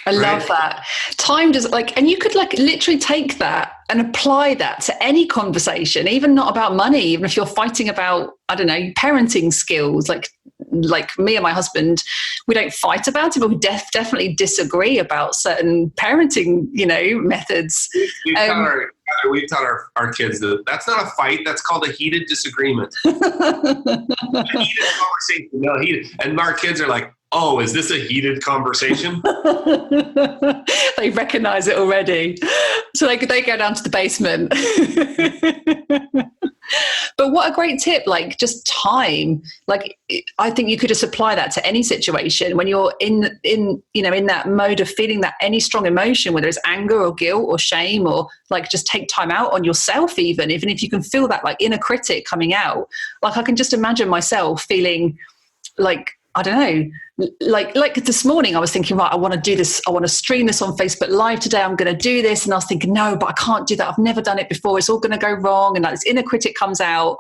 I love that. Time does, like, and you could like literally take that and apply that to any conversation, even not about money, even if you're fighting about, I don't know, parenting skills. Like me and my husband, we don't fight about it, but we definitely disagree about certain parenting, methods. We've taught our kids that that's not a fight. That's called a heated disagreement. A heated conversation. No, heated. And our kids are like, oh, is this a heated conversation? They recognize it already. So they go down to the basement. But what a great tip, like just time. Like, I think you could just apply that to any situation when you're in that mode of feeling that any strong emotion, whether it's anger or guilt or shame, or like just take time out on yourself, even if you can feel that like inner critic coming out. Like, I can just imagine myself feeling like, I don't know, like this morning I was thinking, right, I want to do this. I want to stream this on Facebook Live today. I'm going to do this. And I was thinking, no, but I can't do that. I've never done it before. It's all going to go wrong. And like this inner critic comes out.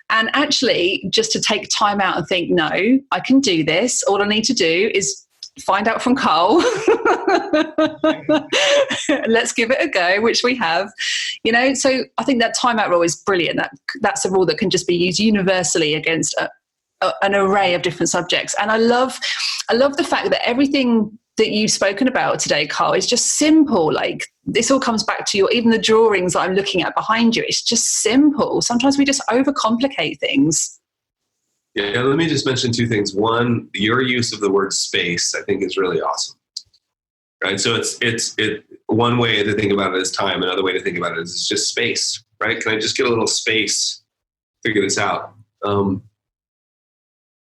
And actually just to take time out and think, no, I can do this. All I need to do is find out from Carl. Let's give it a go, which we have, So I think that time out rule is brilliant. That's a rule that can just be used universally against an array of different subjects. And I love the fact that everything that you've spoken about today, Carl, is just simple. Like, this all comes back to even the drawings that I'm looking at behind you. It's just simple. Sometimes we just overcomplicate things. Yeah, let me just mention two things. One, your use of the word space, I think, is really awesome. Right? So it's one way to think about it is time. Another way to think about it is it's just space, right? Can I just get a little space, figure this out?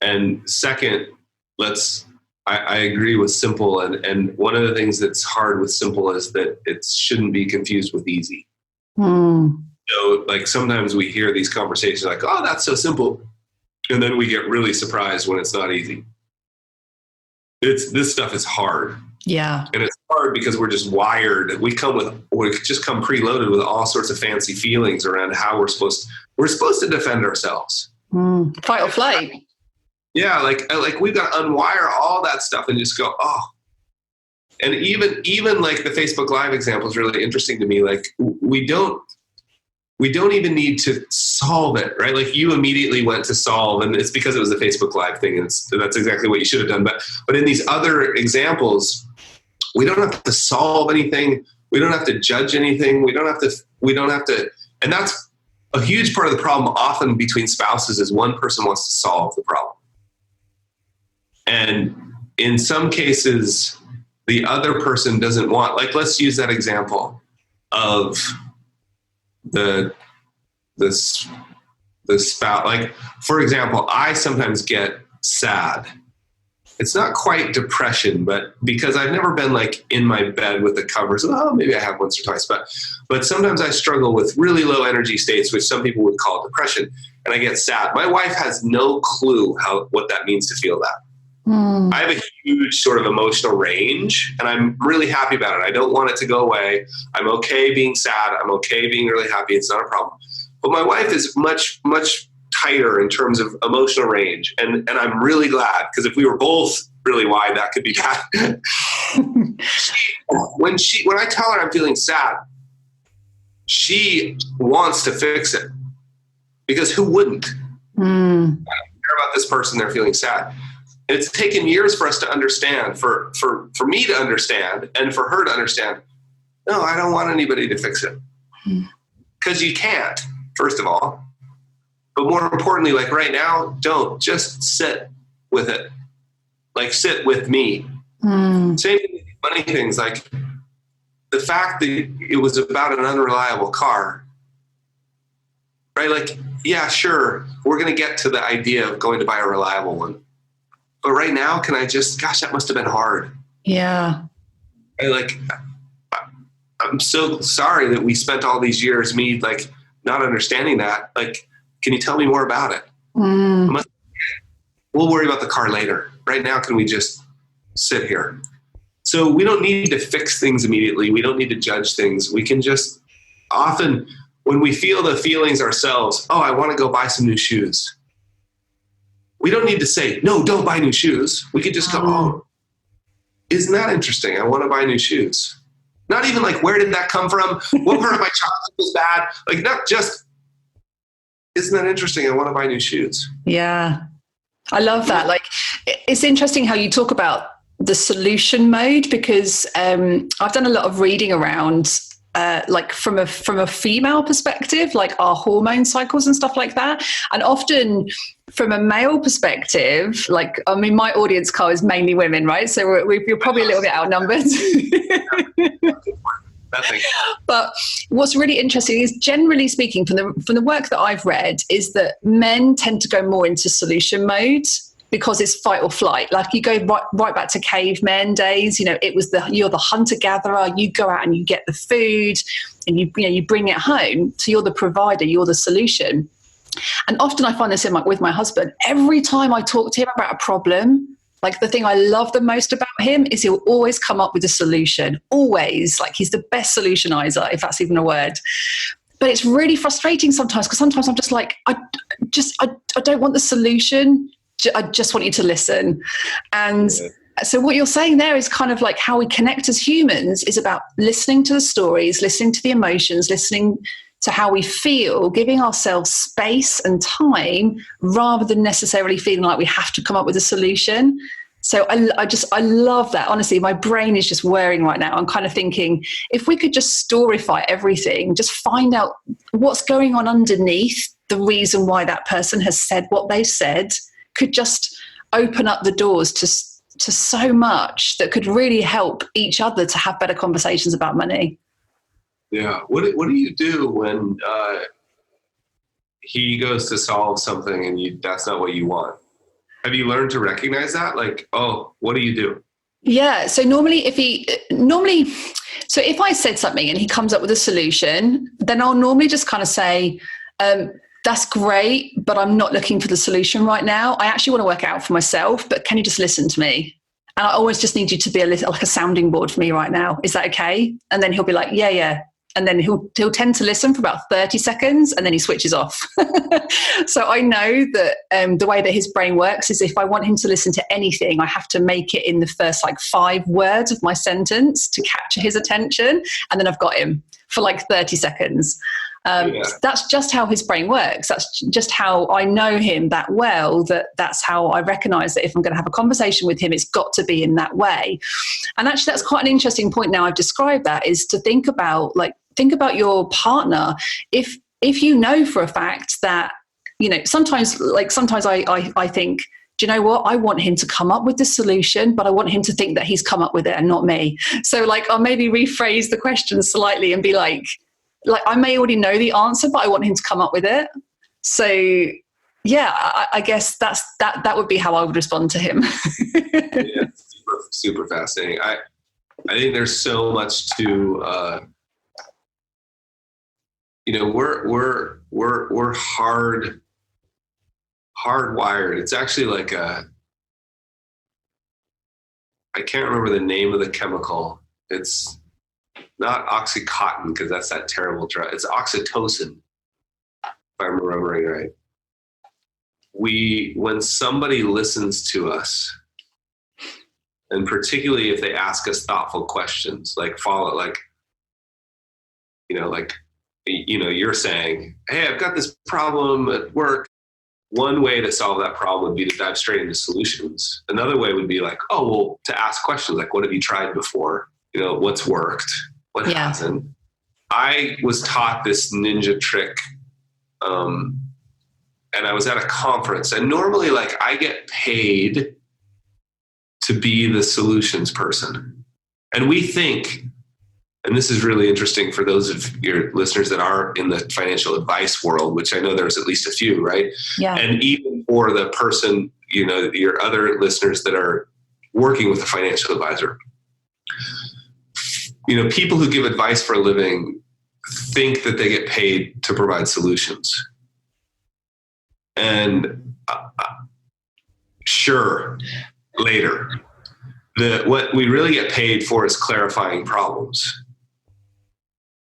And second, I agree with simple. And one of the things that's hard with simple is that it shouldn't be confused with easy. So like sometimes we hear these conversations like, oh, that's so simple. And then we get really surprised when it's not easy. This stuff is hard. Yeah. And it's hard because we're just wired. We just come preloaded with all sorts of fancy feelings around how we're supposed to defend ourselves. Fight or flight. Yeah, like we've got to unwire all that stuff and just go, oh. And even like the Facebook Live example is really interesting to me. Like we don't even need to solve it, right? Like you immediately went to solve, and it's because it was a Facebook Live thing, and that's exactly what you should have done. But in these other examples, we don't have to solve anything. We don't have to judge anything. We don't have to, and that's a huge part of the problem often between spouses is one person wants to solve the problem. And in some cases, the other person doesn't want, like, let's use that example of the spouse. Like, for example, I sometimes get sad. It's not quite depression, but because I've never been like in my bed with the covers, maybe I have once or twice, but sometimes I struggle with really low energy states, which some people would call depression, and I get sad. My wife has no clue what that means to feel that. I have a huge sort of emotional range, and I'm really happy about it. I don't want it to go away. I'm okay being sad. I'm okay being really happy. It's not a problem. But my wife is much, much tighter in terms of emotional range. And I'm really glad, because if we were both really wide, that could be bad. When I tell her I'm feeling sad, she wants to fix it, because who wouldn't? I don't care about this person, they're feeling sad. And it's taken years for us to understand, for me to understand, and for her to understand, no, I don't want anybody to fix it. Because you can't, first of all. But more importantly, like right now, don't. Just sit with it. Like, sit with me. Same thing with money things, like the fact that it was about an unreliable car. Right? Like, yeah, sure, we're going to get to the idea of going to buy a reliable one. But right now, can I just, gosh, that must have been hard. Yeah. I'm so sorry that we spent all these years, me like not understanding that. Like, can you tell me more about it? Mm. We'll worry about the car later. Right now, can we just sit here? So we don't need to fix things immediately. We don't need to judge things. We can just often, when we feel the feelings ourselves, oh, I want to go buy some new shoes. We don't need to say, no, don't buy new shoes. We could just go, oh, isn't that interesting? I want to buy new shoes. Not even like, where did that come from? What part of my childhood was bad? Like, not just, isn't that interesting? I want to buy new shoes. Yeah. I love that. Like, it's interesting how you talk about the solution mode, because I've done a lot of reading around like from a female perspective, like our hormone cycles and stuff like that. And often from a male perspective, like, I mean, my audience, Carl, is mainly women, right? So we're probably a little bit outnumbered. But what's really interesting is, generally speaking, from the work that I've read, is that men tend to go more into solution mode because it's fight or flight. Like, you go right back to cavemen days. You know, it was you're the hunter gatherer. You go out and you get the food, and you bring it home. So you're the provider. You're the solution. And often I find this with my husband. Every time I talk to him about a problem, like, the thing I love the most about him is he'll always come up with a solution. Always. Like, he's the best solutionizer, if that's even a word. But it's really frustrating sometimes, because sometimes I'm just like, I don't want the solution. I just want you to listen. And so what you're saying there is kind of like how we connect as humans is about listening to the stories, listening to the emotions, listening to how we feel, giving ourselves space and time, rather than necessarily feeling like we have to come up with a solution. So I love that. Honestly, my brain is just whirring right now. I'm kind of thinking, if we could just storyfy everything, just find out what's going on underneath the reason why that person has said what they said, could just open up the doors to so much that could really help each other to have better conversations about money. Yeah. What do you do when he goes to solve something and that's not what you want? Have you learned to recognize that? Like, oh, what do you do? Yeah. So normally if I said something and he comes up with a solution, then I'll normally just kind of say, that's great, but I'm not looking for the solution right now. I actually want to work it out for myself, but can you just listen to me? And I always just need you to be a little like a sounding board for me right now. Is that okay? And then he'll be like, yeah. And then he'll tend to listen for about 30 seconds, and then he switches off. So I know that the way that his brain works is, if I want him to listen to anything, I have to make it in the first like 5 words of my sentence to capture his attention. And then I've got him for like 30 seconds. That's just how his brain works. That's just how I know him that well, that's how I recognize that if I'm going to have a conversation with him, it's got to be in that way. And actually, that's quite an interesting point now I've described that, is to think about your partner. If you know for a fact that, you know, sometimes I think, do you know what? I want him to come up with the solution, but I want him to think that he's come up with it and not me. So like, I'll maybe rephrase the question slightly and be like, I may already know the answer, but I want him to come up with it. So yeah, I guess that would be how I would respond to him. Yeah, super fascinating. I think there's so much to, you know, we're hardwired. It's actually like I can't remember the name of the chemical. It's not Oxycontin, because that's that terrible drug. It's oxytocin, if I'm remembering right. When somebody listens to us, and particularly if they ask us thoughtful questions, like you're saying, hey, I've got this problem at work. One way to solve that problem would be to dive straight into solutions. Another way would be like, oh, well, to ask questions like, what have you tried before? You know, what's worked? What hasn't? I was taught this ninja trick, and I was at a conference, and normally, like, I get paid to be the solutions person. And we think, and this is really interesting for those of your listeners that are in the financial advice world, which I know there's at least a few, right? Yeah. And even for the person, you know, your other listeners that are working with a financial advisor, you know, people who give advice for a living think that they get paid to provide solutions. And sure, later, what we really get paid for is clarifying problems.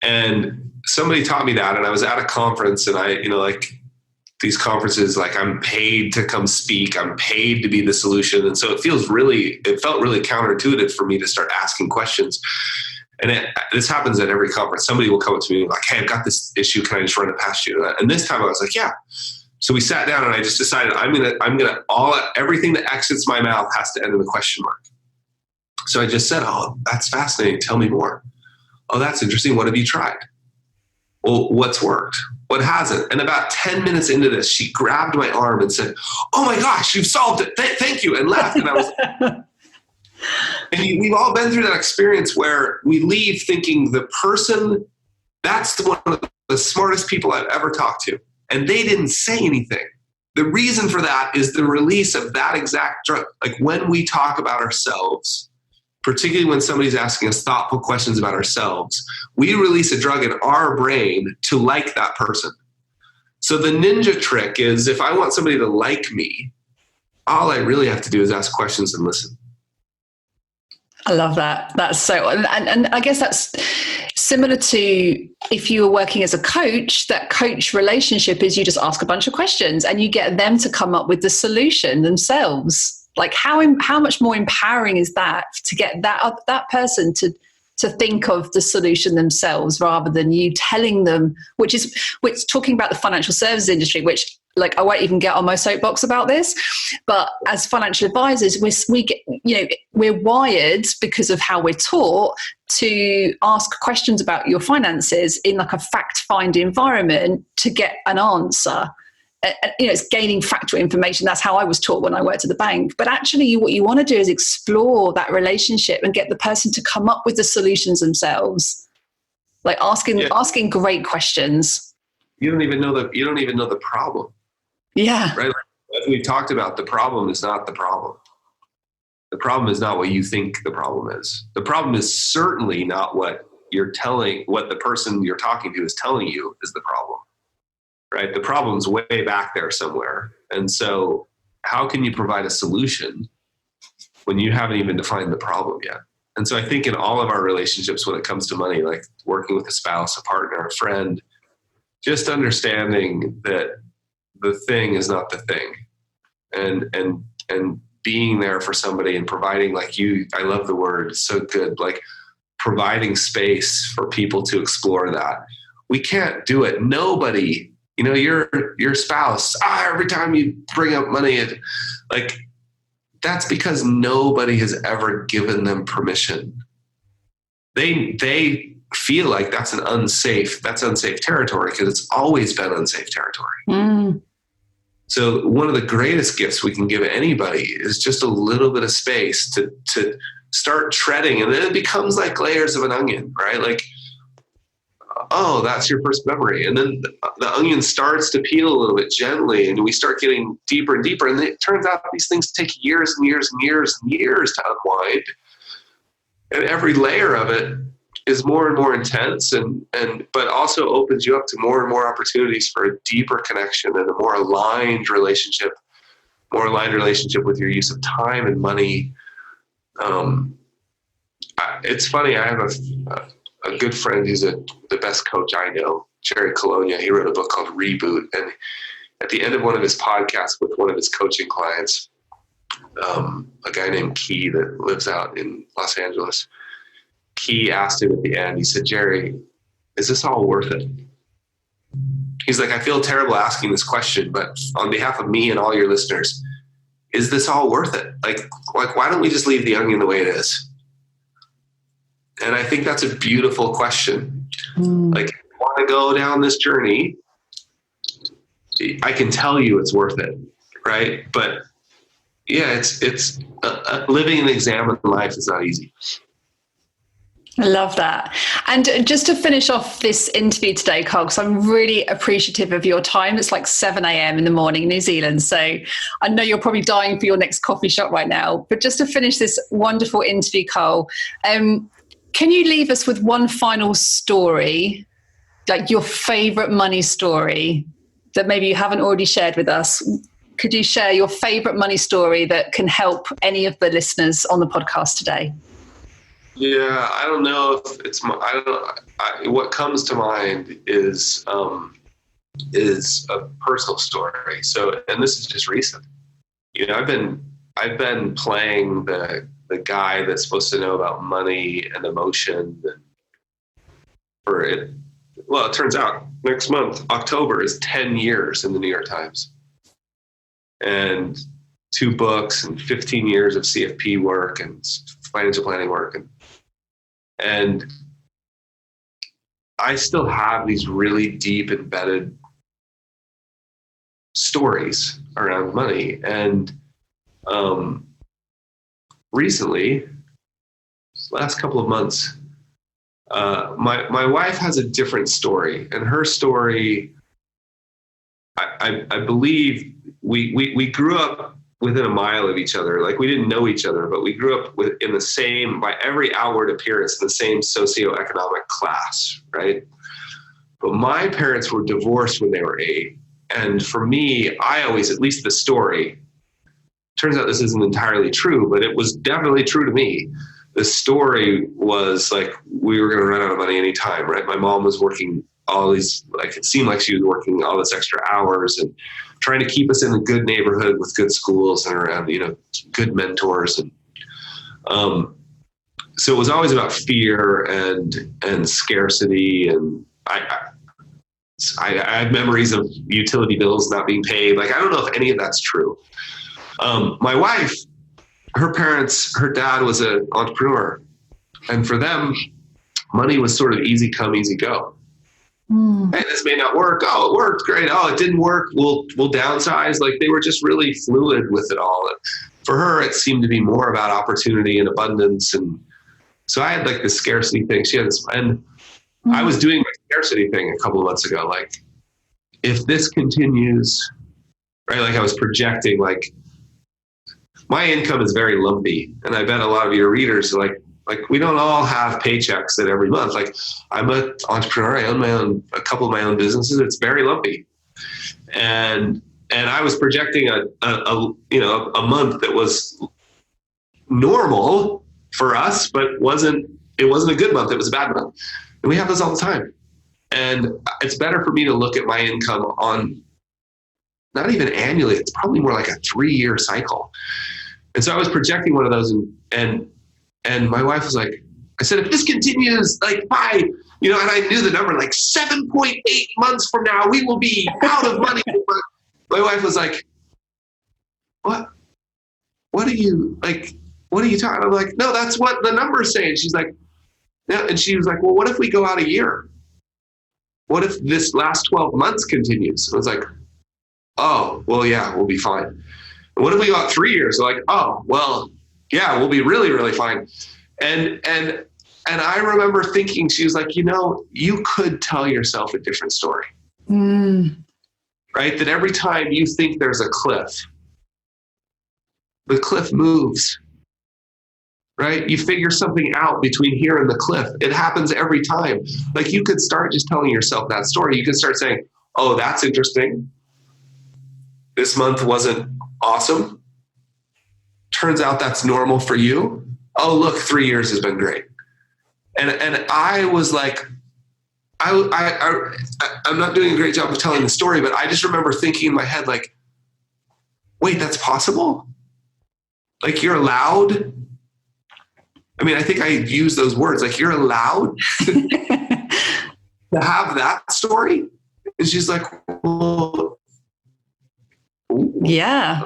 And somebody taught me that, and I was at a conference, and like these conferences, like I'm paid to come speak, I'm paid to be the solution. And so it felt really counterintuitive for me to start asking questions. And this happens at every conference. Somebody will come up to me like, hey, I've got this issue. Can I just run it past you? And this time I was like, yeah. So we sat down, and I just decided everything that exits my mouth has to end in a question mark. So I just said, oh, that's fascinating. Tell me more. Oh, that's interesting. What have you tried? Well, what's worked? What hasn't? And about 10 minutes into this, she grabbed my arm and said, oh my gosh, you've solved it. Thank you. And left. And I was, and we've all been through that experience where we leave thinking that's one of the smartest people I've ever talked to. And they didn't say anything. The reason for that is the release of that exact drug. Like when we talk about ourselves, particularly when somebody's asking us thoughtful questions about ourselves, we release a drug in our brain to like that person. So the ninja trick is, if I want somebody to like me, all I really have to do is ask questions and listen. I love that. That's so, and I guess that's similar to if you were working as a coach, that coach relationship is you just ask a bunch of questions and you get them to come up with the solution themselves. Like how much more empowering is that to get that person to think of the solution themselves rather than you telling them, which talking about the financial services industry, which like I won't even get on my soapbox about this, but as financial advisors, we get, we're wired because of how we're taught to ask questions about your finances in like a fact-find environment to get an answer. It's gaining factual information. That's how I was taught when I worked at the bank. But actually, what you want to do is explore that relationship and get the person to come up with the solutions themselves, like asking great questions. You don't even know the problem. Yeah. Right. As we talked about, the problem is not the problem. The problem is not what you think the problem is. The problem is certainly not what the person you're talking to is telling you is the problem. Right? The problem's way back there somewhere. And so how can you provide a solution when you haven't even defined the problem yet? And so I think in all of our relationships, when it comes to money, like working with a spouse, a partner, a friend, just understanding that the thing is not the thing, and being there for somebody and providing, I love the word, it's so good, like providing space for people to explore that. We can't do it. Nobody, your spouse, every time you bring up money, that's because nobody has ever given them permission. They feel like that's unsafe territory because it's always been unsafe territory. Mm. So one of the greatest gifts we can give anybody is just a little bit of space to start treading, and then it becomes like layers of an onion, right? Like, oh, that's your first memory. And then the onion starts to peel a little bit gently, and we start getting deeper and deeper. And it turns out these things take years and years and years and years to unwind. And every layer of it is more and more intense, but also opens you up to more and more opportunities for a deeper connection and a more aligned relationship with your use of time and money. It's funny, I have a good friend who's the best coach I know, Jerry Colonia. He wrote a book called Reboot. And at the end of one of his podcasts with one of his coaching clients, a guy named Key that lives out in Los Angeles, Key asked him at the end, he said, Jerry, is this all worth it? He's like, I feel terrible asking this question, but on behalf of me and all your listeners, is this all worth it? Like, why don't we just leave the onion the way it is? And I think that's a beautiful question. Like, if you want to go down this journey, I can tell you it's worth it, right? But yeah, it's living an examined life is not easy. I love that. And just to finish off this interview today, Carl, because I'm really appreciative of your time. It's like 7 a.m. in the morning in New Zealand. So I know you're probably dying for your next coffee shop right now. But just to finish this wonderful interview, Carl, can you leave us with one final story like your favorite money story that maybe you haven't already shared with us. Could you share your favorite money story that can help any of the listeners on the podcast today? Yeah, I don't know if it's what comes to mind is a personal story. So, and this is just recent. You know, I've been playing the guy that's supposed to know about money and emotion for it. Well, it turns out next month, October, is 10 years in the New York Times, and 2 books and 15 years of CFP work and financial planning work. And I still have these really deep embedded stories around money. And recently, last couple of months, my wife has a different story, and her story, I believe we grew up within a mile of each other. Like, we didn't know each other, but we grew up in the same, by every outward appearance, in the same socioeconomic class, right? But my parents were divorced when they were 8. And for me, I always, at least the story, turns out this isn't entirely true, but it was definitely true to me. The story was like, we were going to run out of money anytime, right? My mom was working all these, like, it seemed like she was working all this extra hours and trying to keep us in a good neighborhood with good schools and around, you know, good mentors. And so it was always about fear and scarcity. And I have memories of utility bills not being paid. Like, I don't know if any of that's true. My wife, her dad was an entrepreneur. And for them, money was sort of easy come, easy go. Hey, this may not work. Oh, it worked. Great. Oh, it didn't work. We'll downsize. Like, they were just really fluid with it all. And for her, it seemed to be more about opportunity and abundance. And so I had like the scarcity thing. She had this, and I was doing my scarcity thing a couple of months ago. Like, if this continues, right? Like, I was projecting, like, my income is very lumpy. And I bet a lot of your readers are like, we don't all have paychecks that every month. Like, I'm an entrepreneur. I own a couple of my own businesses. It's very lumpy. And I was projecting a month that was normal for us, but it wasn't a good month. It was a bad month. And we have this all the time. And it's better for me to look at my income on not even annually. It's probably more like a 3-year cycle. And so I was projecting one of those, and my wife was like, I said, if this continues, like, by, you know, and I knew the number, like 7.8 months from now, we will be out of money. My wife was like, what are you talking? I'm like, no, that's what the number's saying. She's like, yeah. And she was like, well, what if we go out a year? What if this last 12 months continues? I was like, oh, well, yeah, we'll be fine. And what if we go out 3 years? They're like, oh, well, yeah, we'll be really, really fine. And I remember thinking, she was like, you know, you could tell yourself a different story, right? That every time you think there's a cliff, the cliff moves, right? You figure something out between here and the cliff. It happens every time. Like, you could start just telling yourself that story. You could start saying, oh, that's interesting. This month wasn't awesome. Turns out that's normal for you. Oh, look, 3 years has been great. And I was like, I'm not doing a great job of telling the story, but I just remember thinking in my head, like, wait, that's possible? Like, you're allowed? I mean, I think I used those words, like, you're allowed to have that story? And she's like, well, yeah,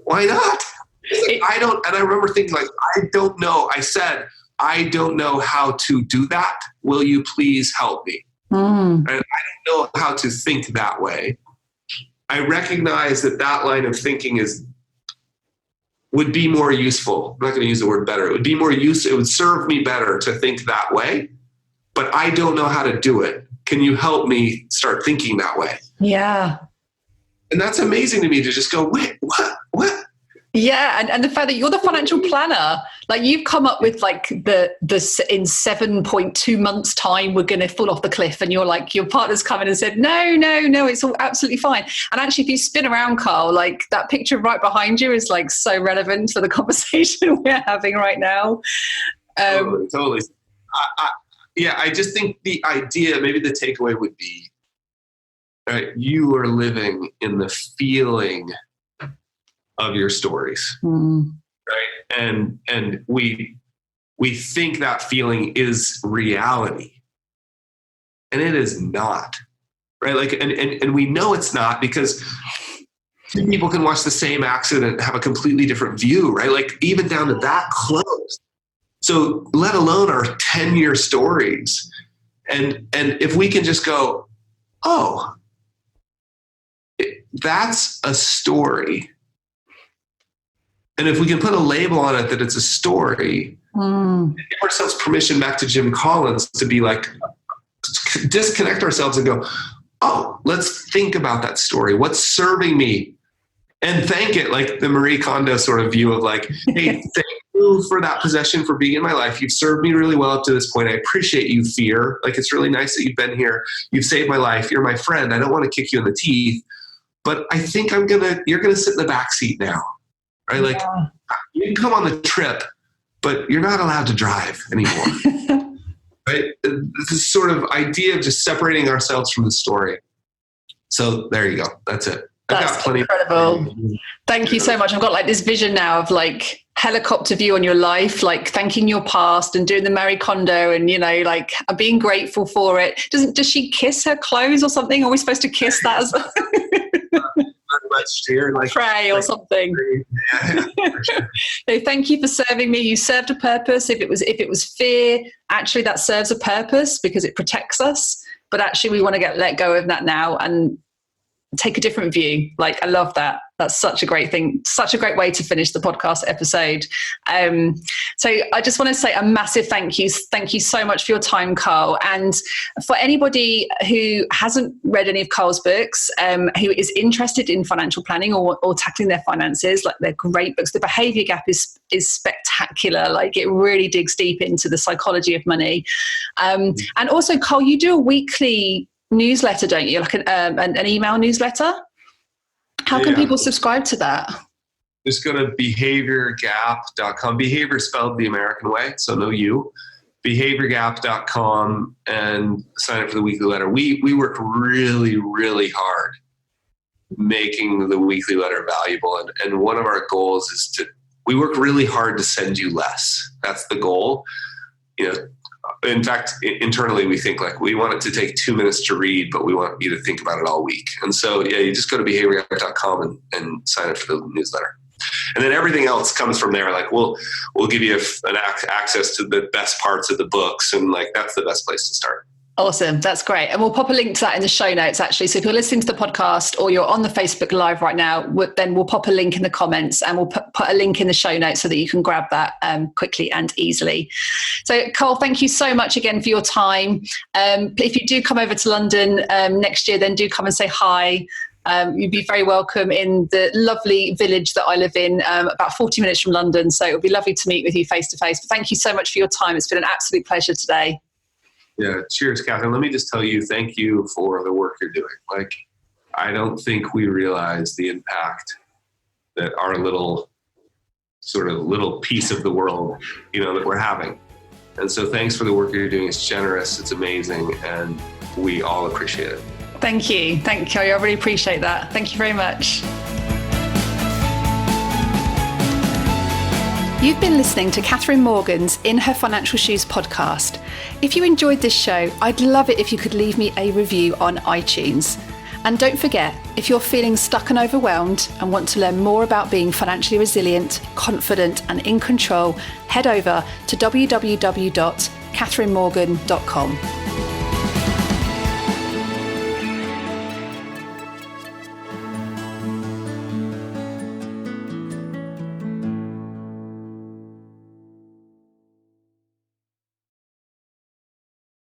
why not? Like, and I remember thinking, like, I don't know. I said, I don't know how to do that. Will you please help me? And I don't know how to think that way. I recognize that line of thinking would be more useful. I'm not going to use the word better. It would be more useful. It would serve me better to think that way, but I don't know how to do it. Can you help me start thinking that way? Yeah. And that's amazing to me, to just go, wait, what? Yeah, and the fact that you're the financial planner, Like you've come up with like the in 7.2 months time, we're going to fall off the cliff. And you're like, your partner's come in and said, no, it's all absolutely fine. And actually, if you spin around, Carl, like that picture right behind you is like so relevant for the conversation we're having right now. Totally. I just think the idea, maybe the takeaway would be, you are living in the feeling of your stories, right? And we think that feeling is reality, and it is not, right? Like, and we know it's not because two people can watch the same accident and have a completely different view, right? Like even down to that close. So let alone our 10-year stories. And if we can just go, oh, that's a story. And if we can put a label on it that it's a story, give ourselves permission, back to Jim Collins, to be like, disconnect ourselves and go, oh, let's think about that story. What's serving me? And thank it, like the Marie Kondo sort of view of like, hey, thank you for that possession, for being in my life. You've served me really well up to this point. I appreciate you, fear. Like, it's really nice that you've been here. You've saved my life. You're my friend. I don't want to kick you in the teeth, but I think you're going to sit in the back seat now, right? Like, you can come on the trip, but you're not allowed to drive anymore, right? This sort of idea of just separating ourselves from the story. So there you go. That's it. That's incredible. Thank you so much. I've got like this vision now of like helicopter view on your life, like thanking your past and doing the Marie Kondo and, you know, like being grateful for it. Does she kiss her clothes or something? Are we supposed to kiss that as like pray or something? Yeah, sure. So thank you for serving me. You served a purpose. If it was fear, actually that serves a purpose because it protects us. But actually we want to let go of that now and take a different view. Like, I love that. That's such a great thing, such a great way to finish the podcast episode. So I just want to say a massive thank you. Thank you so much for your time, Carl. And for anybody who hasn't read any of Carl's books, who is interested in financial planning or tackling their finances, like, they're great books. The Behaviour Gap is spectacular. Like, it really digs deep into the psychology of money. And also, Carl, you do a weekly newsletter, don't you? Like an email newsletter? How can people subscribe to that? Just go to behaviourgap.com. Behavior spelled the American way, so no you. Behaviourgap.com and sign up for the weekly letter. We work really, really hard making the weekly letter valuable. And one of our goals is we work really hard to send you less. That's the goal. You know, in fact, internally we think like we want it to take 2 minutes to read, but we want you to think about it all week. And so, you just go to behaviourgap.com and sign up for the newsletter. And then everything else comes from there. Like we'll give you an access to the best parts of the books. And like, that's the best place to start. Awesome. That's great. And we'll pop a link to that in the show notes, actually. So if you're listening to the podcast or you're on the Facebook Live right now, then we'll pop a link in the comments and we'll put a link in the show notes so that you can grab that quickly and easily. So, Carl, thank you so much again for your time. If you do come over to London next year, then do come and say hi. You'd be very welcome in the lovely village that I live in, about 40 minutes from London. So it would be lovely to meet with you face to face. But thank you so much for your time. It's been an absolute pleasure today. Yeah. Cheers, Catherine. Let me just tell you, thank you for the work you're doing. Like, I don't think we realize the impact that our little piece of the world, that we're having. And so thanks for the work you're doing. It's generous. It's amazing. And we all appreciate it. Thank you. Thank you. I really appreciate that. Thank you very much. You've been listening to Catherine Morgan's In Her Financial Shoes podcast. If you enjoyed this show, I'd love it if you could leave me a review on iTunes. And don't forget, if you're feeling stuck and overwhelmed and want to learn more about being financially resilient, confident and in control, head over to www.catherinemorgan.com.